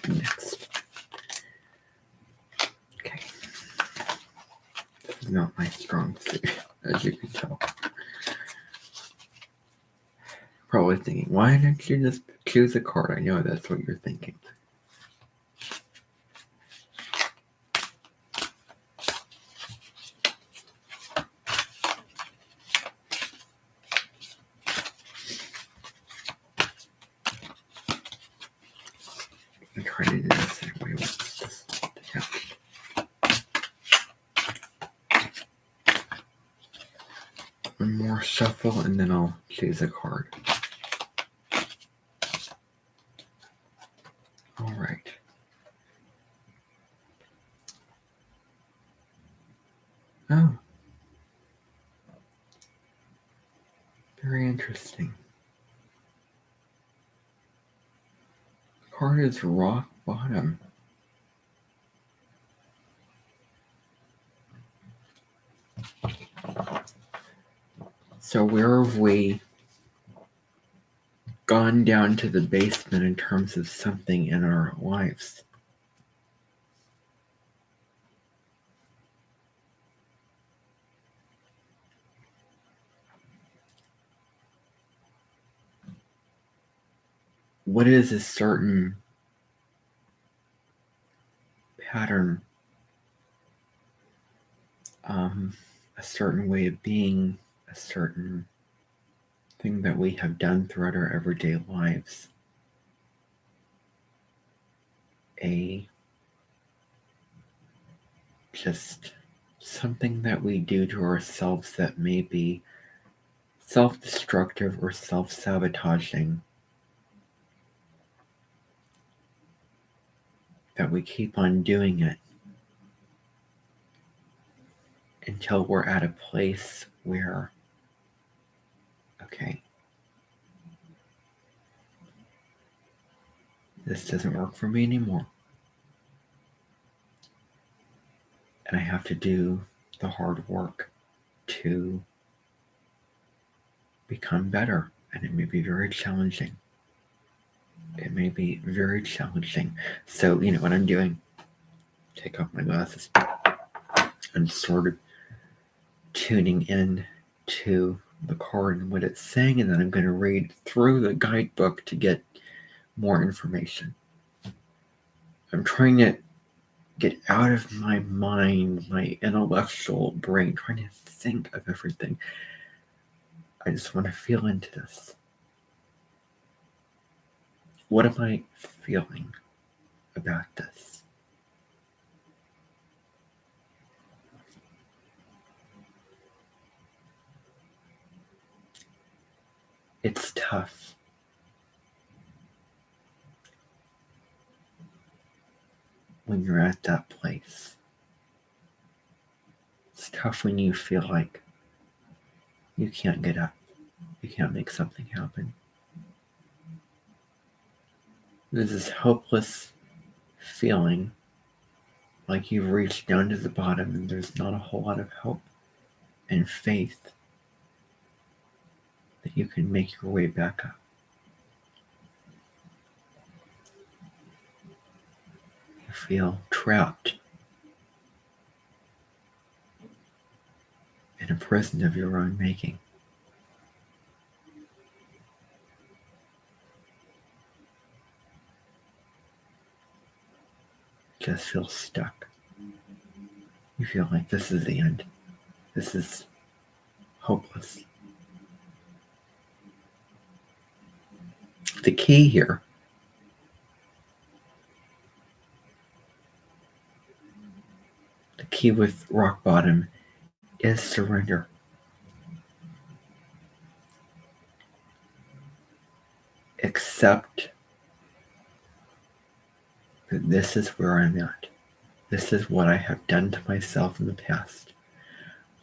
Next. Okay. This is not my strong suit, as you can tell. Probably thinking, why didn't you just choose a card? I know that's what you're thinking. I'm trying to do this anyway. Yeah. One more shuffle, and then I'll choose a card. All right. Oh. Very interesting. The card is rock bottom. So where have we gone down to the basement in terms of something in our lives? What is a certain pattern, a certain way of being, a certain thing that we have done throughout our everyday lives, just something that we do to ourselves that may be self-destructive or self-sabotaging, that we keep on doing it until we're at a place where, okay, this doesn't work for me anymore. And I have to do the hard work to become better. And it may be very challenging. It may be very challenging. So, you know what I'm doing? Take off my glasses. I'm sort of tuning in to the card and what it's saying, and then I'm going to read through the guidebook to get more information. I'm trying to get out of my mind, my intellectual brain, trying to think of everything. I just want to feel into this. What am I feeling about this? It's tough. When you're at that place. It's tough when you feel like you can't get up. You can't make something happen. There's this hopeless feeling like you've reached down to the bottom and there's not a whole lot of hope and faith that you can make your way back up. You feel trapped in a prison of your own making. Just feel stuck. You feel like this is the end. This is hopeless. The key here with rock bottom is surrender. Accept that this is where I'm at. This is what I have done to myself in the past.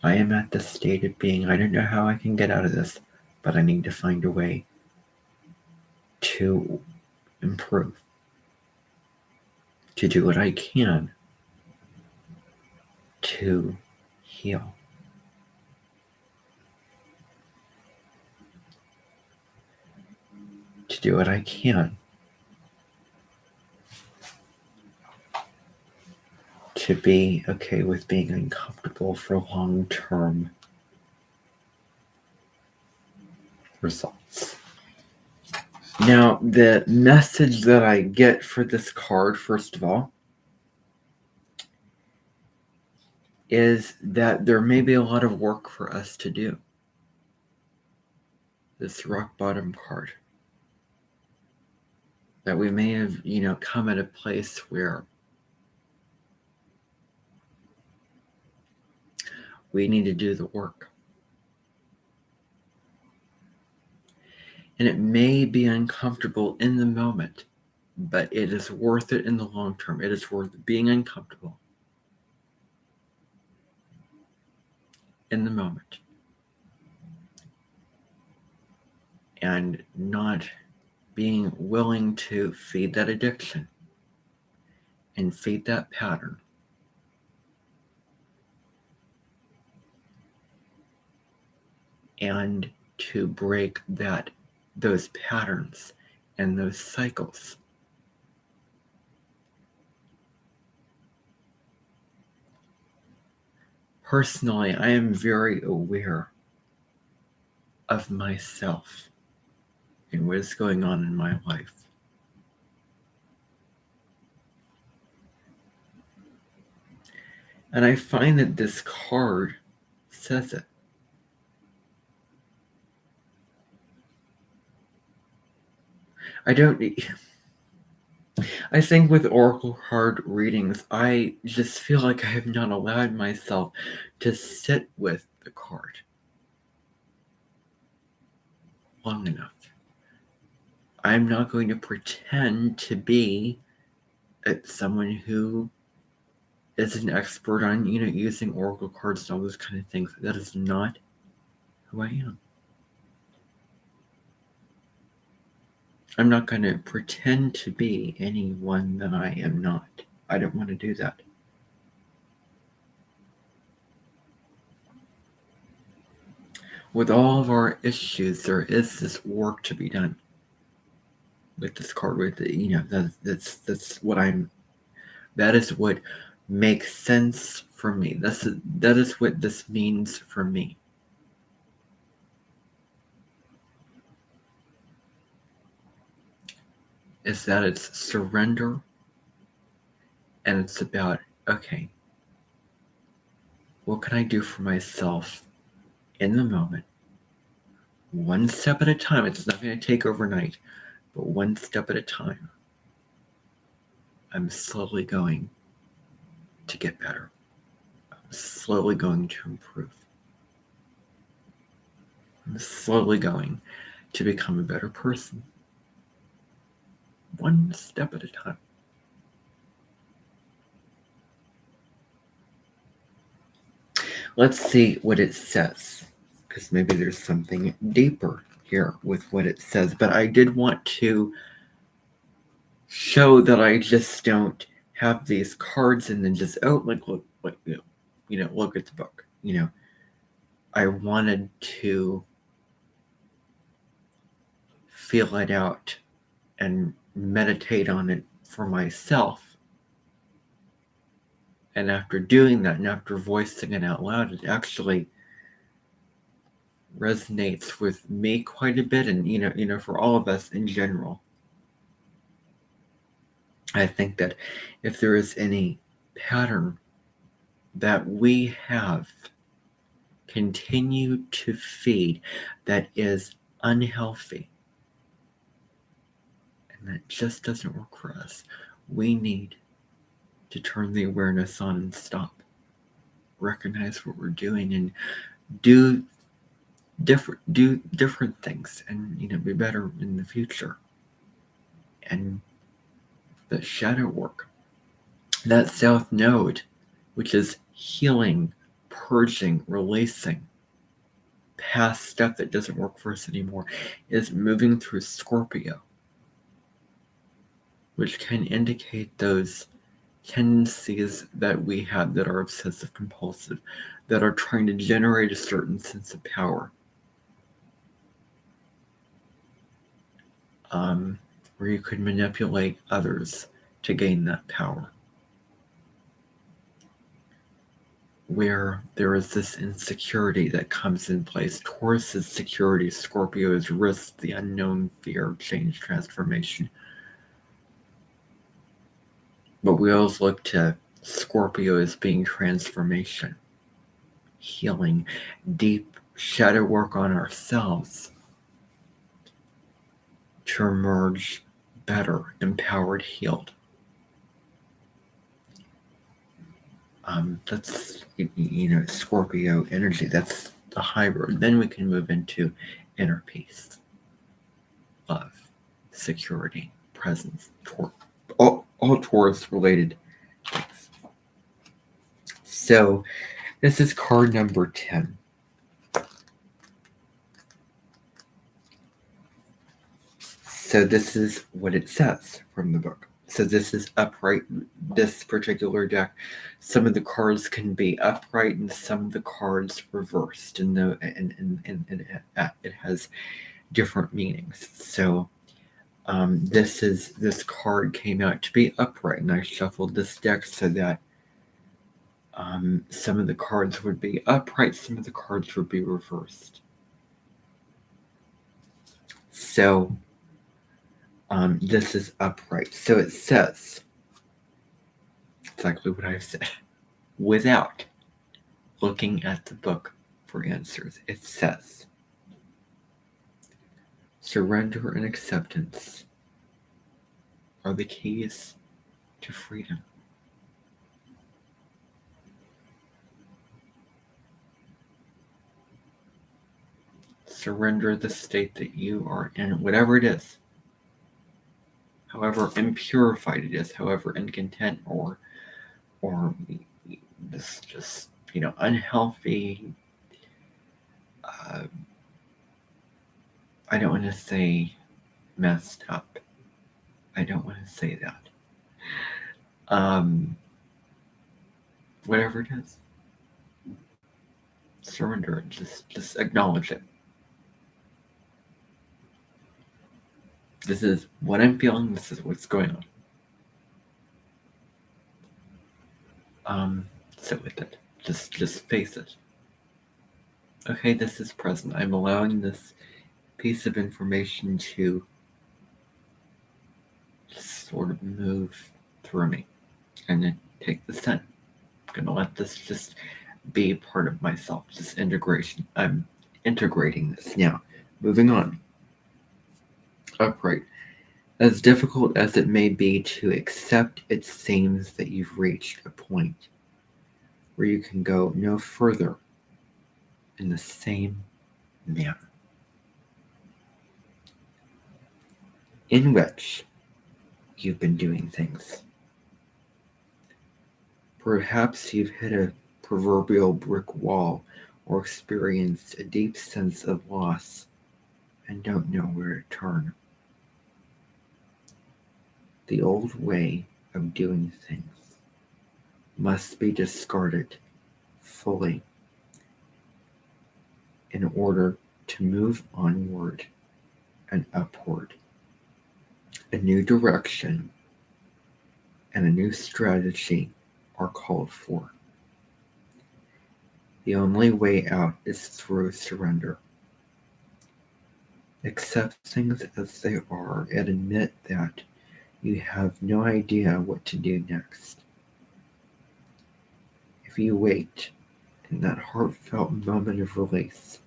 I am at this state of being. I don't know how I can get out of this, but I need to find a way to improve, to do what I can to heal. To do what I can to be okay with being uncomfortable for long-term results. Now, the message that I get for this card, first of all, is that there may be a lot of work for us to do. This rock bottom card. That we may have, come at a place where we need to do the work. And it may be uncomfortable in the moment, but it is worth it in the long term. It is worth being uncomfortable in the moment. And not being willing to feed that addiction and feed that pattern. And to break those patterns and those cycles. Personally, I am very aware of myself and what is going on in my life. And I find that this card says it. I think with oracle card readings, I just feel like I have not allowed myself to sit with the card long enough. I'm not going to pretend to be someone who is an expert on, using oracle cards and all those kind of things. That is not who I am. I'm not going to pretend to be anyone that I am not. I don't want to do that. With all of our issues, there is this work to be done. With this card, with that is what makes sense for me. That is what this means for me. Is that it's surrender, and it's about, okay, what can I do for myself in the moment? One step at a time. It's not going to take overnight, but one step at a time. I'm slowly going to get better. I'm slowly going to improve. I'm slowly going to become a better person. One step at a time. Let's see what it says, because maybe there's something deeper here with what it says. But I did want to show that I just don't have these cards and then just, oh, like, look, look at the book. I wanted to feel it out and meditate on it for myself. And after doing that and after voicing it out loud, it actually resonates with me quite a bit, and for all of us in general. I think that if there is any pattern that we have continued to feed that is unhealthy and that just doesn't work for us, we need to turn the awareness on and stop. Recognize what we're doing and do different things, and be better in the future. And the shadow work, that south node, which is healing, purging, releasing past stuff that doesn't work for us anymore, is moving through Scorpio, which can indicate those tendencies that we have that are obsessive compulsive, that are trying to generate a certain sense of power. Where you could manipulate others to gain that power. Where there is this insecurity that comes in place. Taurus is security, Scorpio is risk, the unknown, fear, change, transformation. But we always look to Scorpio as being transformation, healing, deep shadow work on ourselves to emerge better, empowered, healed. That's, Scorpio energy. That's the hybrid. Then we can move into inner peace, love, security, presence, all Taurus related things. So this is card number 10. So this is what it says from the book. So this is upright, this particular deck. Some of the cards can be upright and some of the cards reversed, and it has different meanings. So this card came out to be upright, and I shuffled this deck so that some of the cards would be upright, some of the cards would be reversed. So this is upright. So it says exactly what I've said. Without looking at the book for answers, it says, surrender and acceptance are the keys to freedom. Surrender the state that you are in, whatever it is. However impurified it is, however incontent or this just unhealthy. I don't want to say messed up. I don't want to say that. Whatever it is, surrender it. Just acknowledge it. This is what I'm feeling. This is what's going on. Sit with it. Just face it. Okay, this is present. I'm allowing this piece of information to just sort of move through me and then take the scent. I'm gonna let this just be part of myself. Just integration. I'm integrating this now. Moving on. Upright. As difficult as it may be to accept, it seems that you've reached a point where you can go no further in the same manner in which you've been doing things. Perhaps you've hit a proverbial brick wall or experienced a deep sense of loss and don't know where to turn. The old way of doing things must be discarded fully in order to move onward and upward. A new direction and a new strategy are called for. The only way out is through surrender. Accept things as they are and admit that you have no idea what to do next. If you wait in that heartfelt moment of release,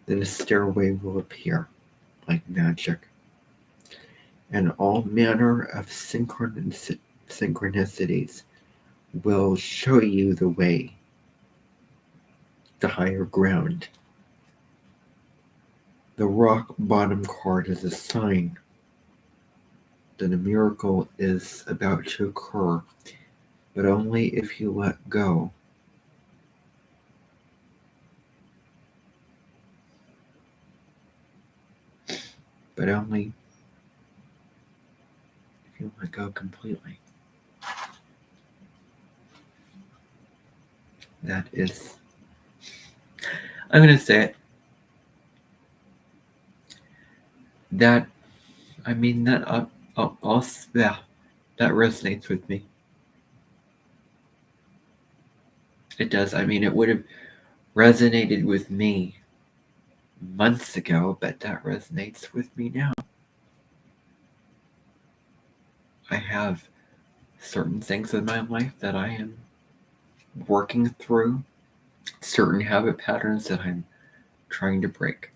then a stairway will appear like magic, and all manner of synchronicities will show you the way, the higher ground. The rock bottom card is a sign that a miracle is about to occur, but only if you let go. But only if you let go completely. That is, I'm going to say it. That resonates with me. It does. It would have resonated with me months ago, but that resonates with me now. I have certain things in my life that I am working through, certain habit patterns that I'm trying to break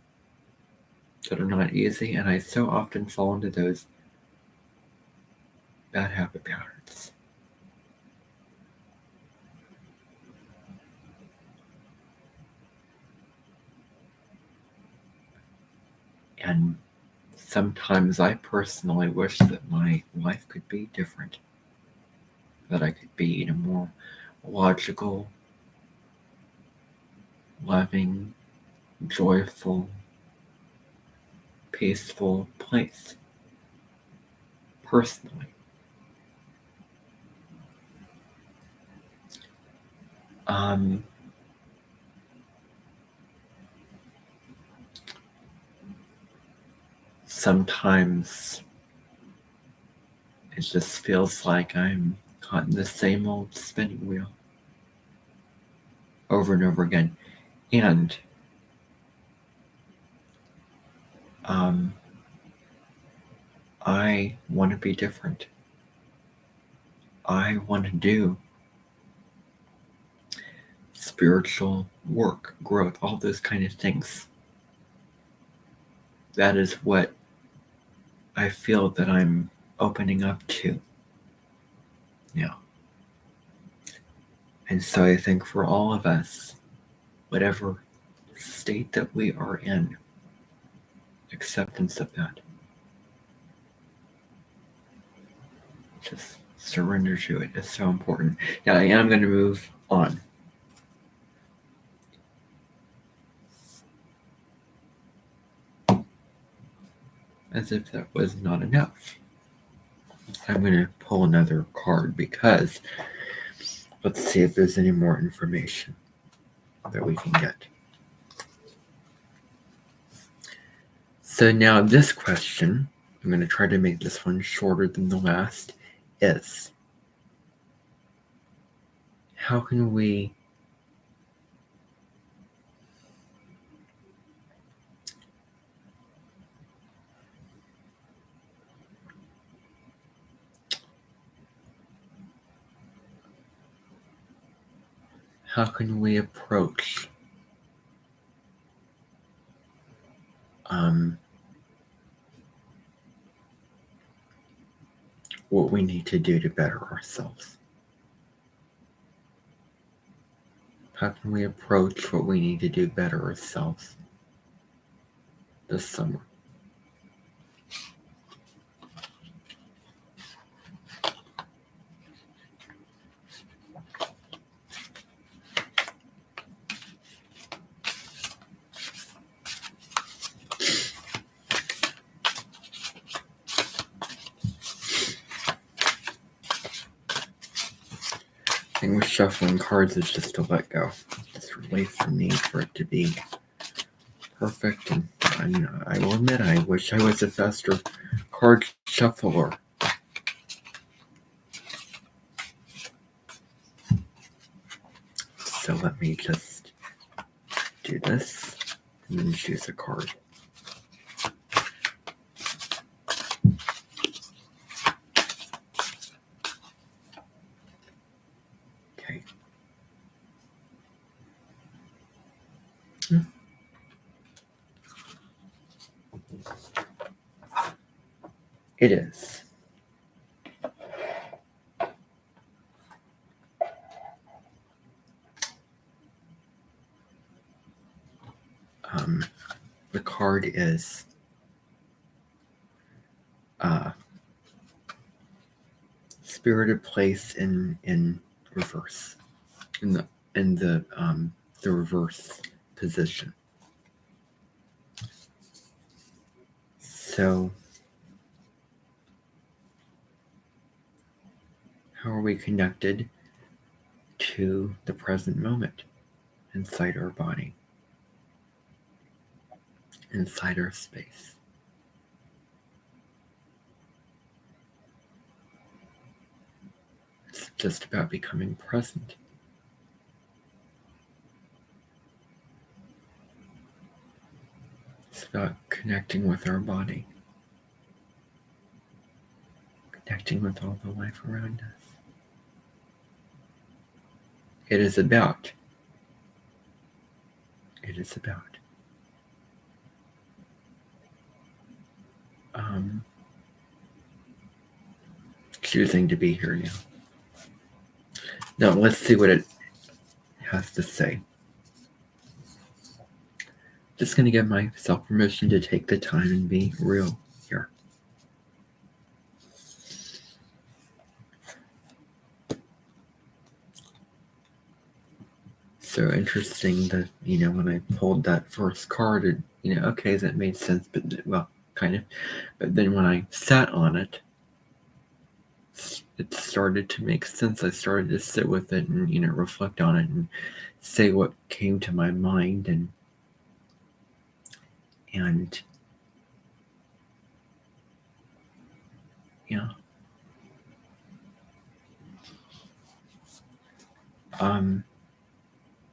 that are not easy, and I so often fall into those bad habit patterns. And sometimes I personally wish that my life could be different, that I could be in a more logical, loving, joyful, peaceful place, personally. Sometimes it just feels like I'm caught in the same old spinning wheel over and over again. And I want to be different. I want to do spiritual work, growth, all those kind of things. That is what I feel that I'm opening up to now. And so I think for all of us, whatever state that we are in, acceptance of that, just surrender to it is so important. Yeah, I am going to move on. As if that was not enough, I'm going to pull another card because let's see if there's any more information that we can get. So now this question, I'm going to try to make this one shorter than the last, is how can we approach what we need to do to better ourselves? How can we approach what we need to do better ourselves this summer? thing with shuffling cards is just to let go. Just release the need for it to be perfect. And I will admit, I wish I was a faster card shuffler. So let me just do this and then choose a card. Okay. It is. The card is Spirited Place in reverse, in the reverse position. So, how are we connected to the present moment inside our body, inside our space? It's just about becoming present. It's about connecting with our body, connecting with all the life around us. It is about choosing to be here now. Now let's see what it has to say. Just going to give myself permission to take the time and be real here. So interesting that, when I pulled that first card, okay, that made sense, but, well, kind of. But then when I sat on it, it started to make sense. I started to sit with it and, reflect on it and say what came to my mind and yeah.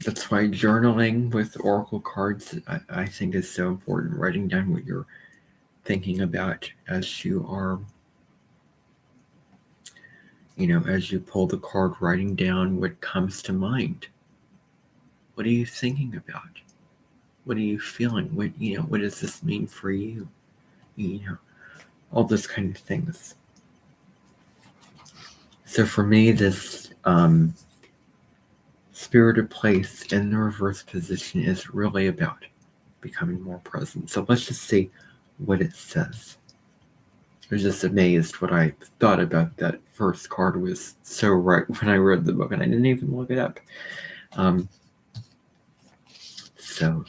That's why journaling with oracle cards, I think, is so important. Writing down what you're thinking about as you are, as you pull the card, writing down what comes to mind. What are you thinking about? What are you feeling? What does this mean for you? All those kind of things. So for me, this Spirited Place in the reverse position is really about becoming more present. So let's just see what it says. I was just amazed what I thought about that first card was so right when I read the book, and I didn't even look it up. So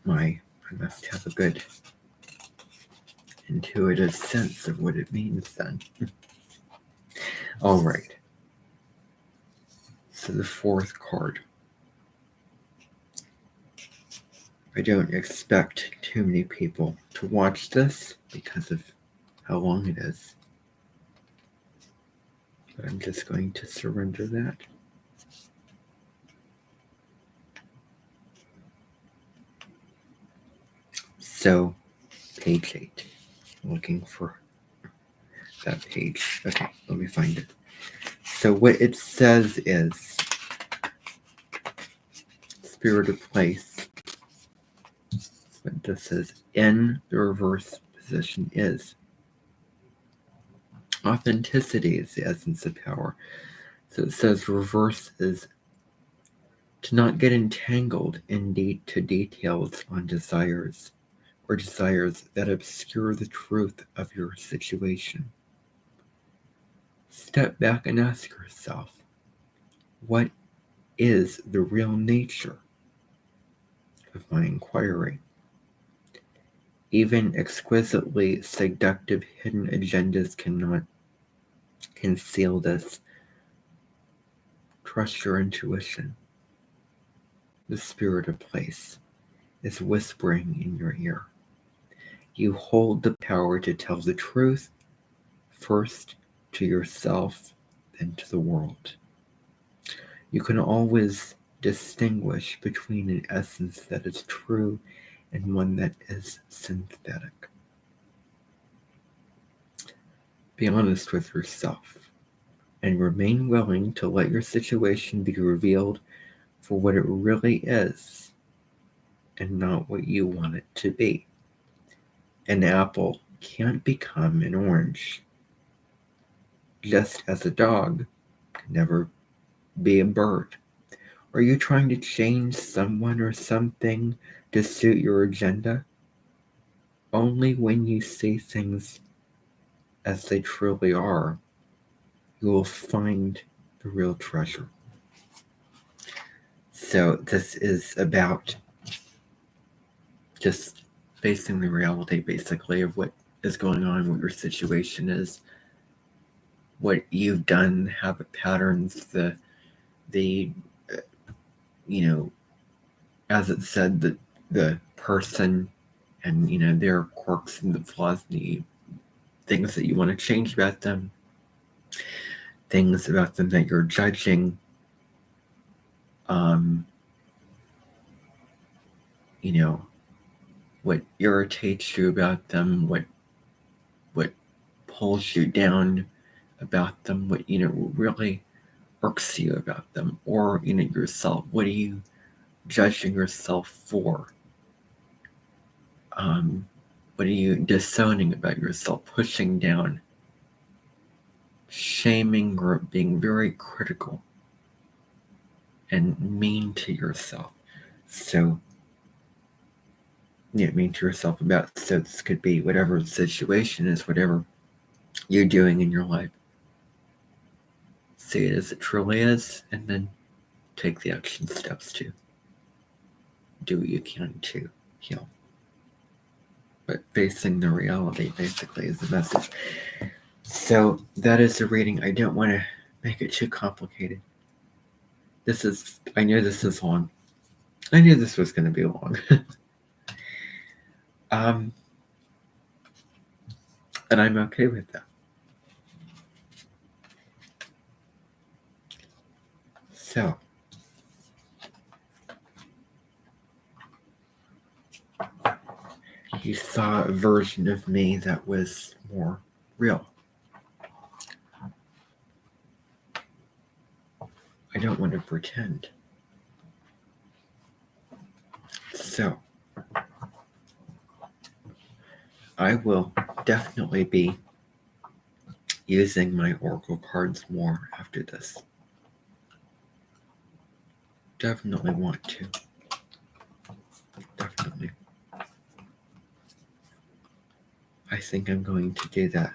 I must have a good intuitive sense of what it means then. All right. So the fourth card. I don't expect too many people to watch this because of how long it is. But I'm just going to surrender that. So, page 8. Looking for that page. Okay, let me find it. So what it says is Spirited Place. What this is in the reverse position is authenticity is the essence of power. So it says reverse is to not get entangled into details on desires or desires that obscure the truth of your situation. Step back and ask yourself, what is the real nature of my inquiry? Even exquisitely seductive hidden agendas cannot conceal this Trust your intuition. The spirit of place is whispering in your ear. You hold the power to tell the truth, first to yourself, then to the world. You can always distinguish between an essence that is true and one that is synthetic. Be honest with yourself and remain willing to let your situation be revealed for what it really is and not what you want it to be. An apple can't become an orange, just as a dog can never be a bird. Are you trying to change someone or something to suit your agenda? Only when you see things as they truly are, you will find the real treasure. So this is about just facing the reality, basically, of what is going on, what your situation is, what you've done, habit patterns, the as it said, the person and their quirks and the flaws and the things that you want to change about them, things about them that you're judging, what irritates you about them, what pulls you down about them, what really irks you about them, or yourself. What are you judging yourself for? What are you disowning about yourself, pushing down, shaming, or being very critical and mean to yourself? So, mean to yourself about, so this could be whatever the situation is, whatever you're doing in your life. See it as it truly is, and then take the action steps to do what you can to heal. But facing the reality, basically, is the message. So that is the reading. I don't want to make it too complicated. I knew this is long. I knew this was going to be long. And I'm okay with that. So, you saw a version of me that was more real. I don't want to pretend. So, I will definitely be using my oracle cards more after this. Definitely want to. Definitely. I think I'm going to do that.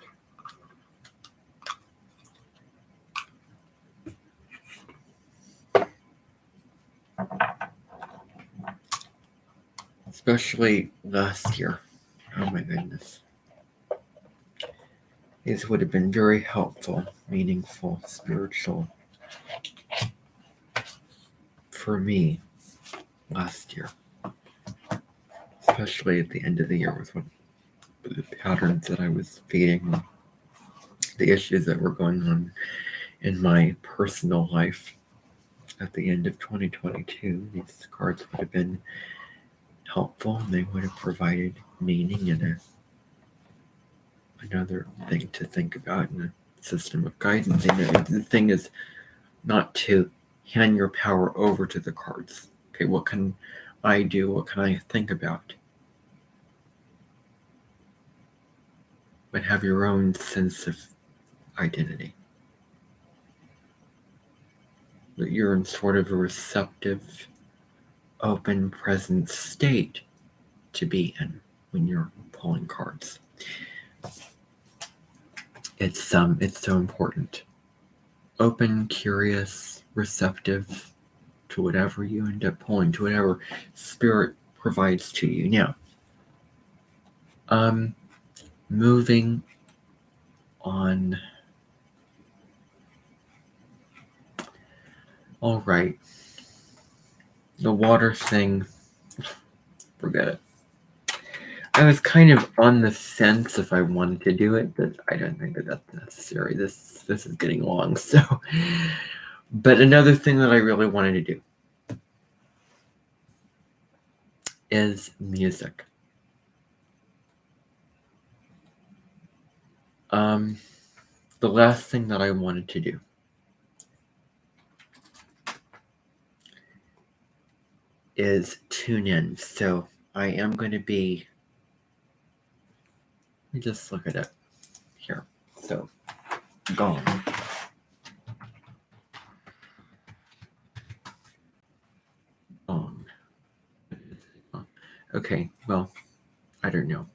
Especially last year. Oh my goodness. These would have been very helpful, meaningful, spiritual for me last year. Especially at the end of the year with the patterns that I was feeding, the issues that were going on in my personal life at the end of 2022. These cards would have been helpful, and they would have provided meaning and another thing to think about in a system of guidance. The thing is not to hand your power over to the cards. Okay, what can I do? What can I think about? But have your own sense of identity. That you're in sort of a receptive, open, present state to be in when you're pulling cards. It's so important. Open, curious, receptive to whatever you end up pulling, to whatever spirit provides to you. Now, moving on. All right. The water thing, forget it. I was kind of on the fence if I wanted to do it, but I don't think that that's necessary. This is getting long, so. But another thing that I really wanted to do is music. The last thing that I wanted to do is tune in. So I am going to be, let me just look at it here. So, gong. Gong. Okay, well, I don't know.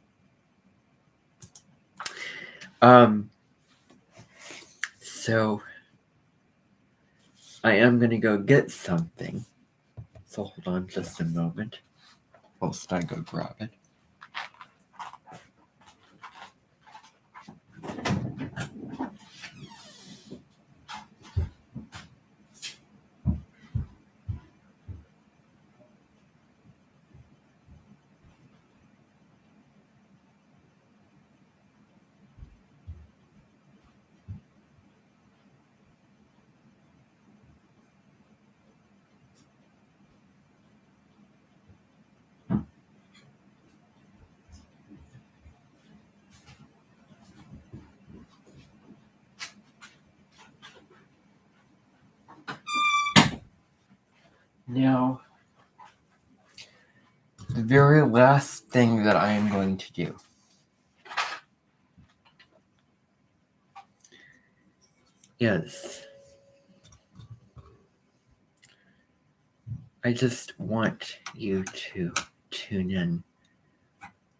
So I am going to go get something. So hold on just a moment whilst I go grab it. Now, the very last thing that I am going to do is I just want you to tune in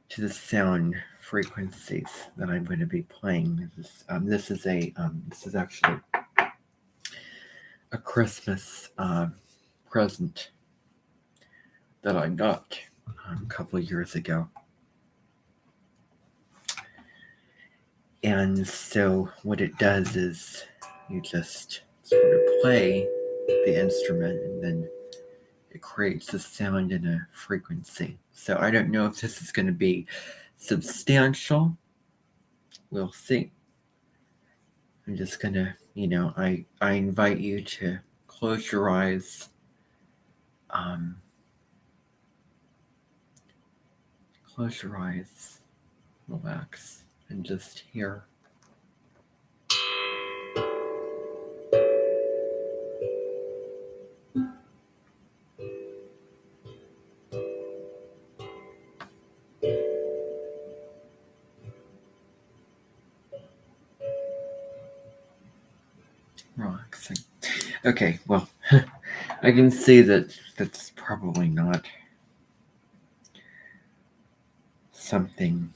to the sound frequencies that I'm going to be playing. This is actually a Christmas present that I got a couple of years ago. And so what it does is you just sort of play the instrument and then it creates a sound and a frequency. So I don't know if this is going to be substantial. We'll see. I'm just going to, I invite you to close your eyes. Close your eyes, relax, and just hear. Relaxing. Okay, well, I can see that that's probably not something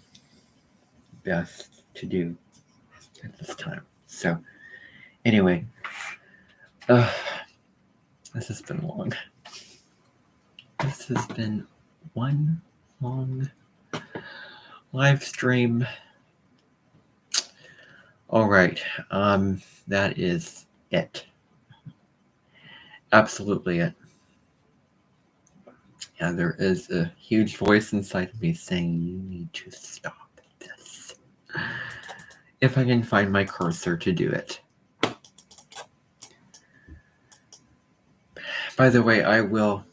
best to do at this time. So, anyway, this has been long. This has been one long live stream. All right, that is it. Absolutely it. Yeah, there is a huge voice inside of me saying, you need to stop this. If I can find my cursor to do it. By the way, I will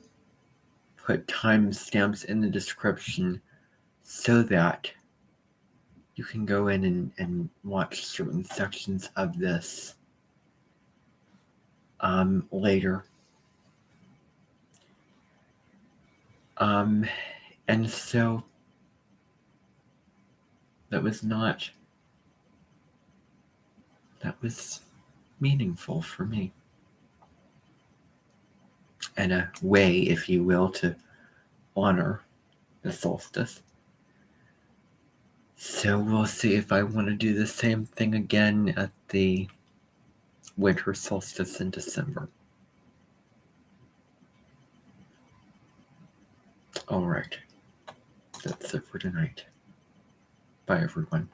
put timestamps in the description so that you can go in and watch certain sections of this later. And so that was meaningful for me. And a way, if you will, to honor the solstice. So we'll see if I want to do the same thing again at the winter solstice in December. All right. That's it for tonight. Bye, everyone.